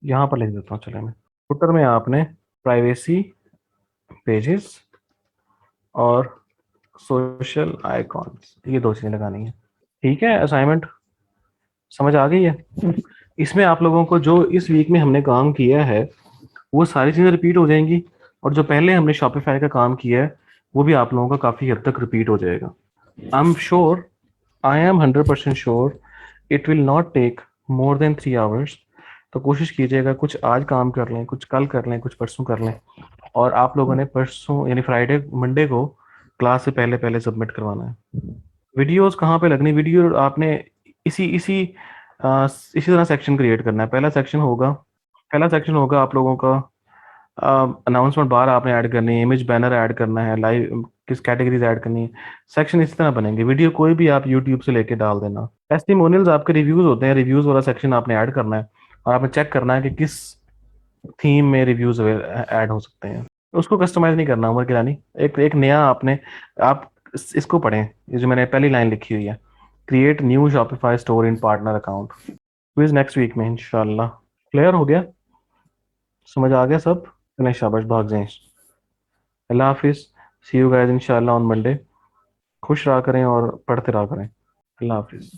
यहाँ पर लिख देता हूँ, चले मैं। फुटर में आपने प्राइवेसी पेजेस और सोशल आइकॉन्स, ये दो चीजें लगानी है। ठीक है, असाइनमेंट समझ आ गई है? इसमें आप लोगों को जो इस वीक में हमने काम किया है वो सारी चीज़ें रिपीट हो जाएंगी, और जो पहले हमने शॉपिफाई का काम किया है वो भी आप लोगों का काफ़ी हद तक रिपीट हो जाएगा। I am sure, I am 100% sure it will not take more than 3 hours. तो कोशिश कीजिएगा कुछ आज काम कर लें, कुछ कल कर लें, कुछ परसों कर लें, और आप लोगों ने परसों यानी फ्राइडे मंडे को क्लास से पहले पहले सबमिट करवाना है। वीडियोस कहाँ पे लगनी, वीडियो आपने इसी इसी इसी तरह सेक्शन क्रिएट करना है। पहला सेक्शन होगा आप लोगों का अनाउंसमेंट बार आपने ऐड करनी है, इमेज बैनर ऐड करना है, लाइव किस कैटेगरीज ऐड करनी है। सेक्शन इस तरह बनेंगे, वीडियो कोई भी आप यूट्यूब से लेके डाल देना। टेस्टिमोनियल्स आपके रिव्यूज होते हैं, रिव्यूज वाला सेक्शन आपने ऐड करना है, और आपने चेक करना है कि किस थीम में रिव्यूज ऐड हो सकते हैं। उसको कस्टमाइज नहीं करना उमर गिलानी। एक एक नया आपने, आप इसको पढ़ें, ये जो मैंने पहली लाइन लिखी हुई है, create new Shopify store in partner account. Quiz next week में इंशाल्लाह। क्लियर हो गया? समझ आ गया सब? नहीं, शाबाश, भाग जाए। अल्लाह हाफिज, सी यू गाइस इंशाल्लाह ऑन मंडे। खुश रहा करें और पढ़ते रहा करें। अल्लाह हाफिज।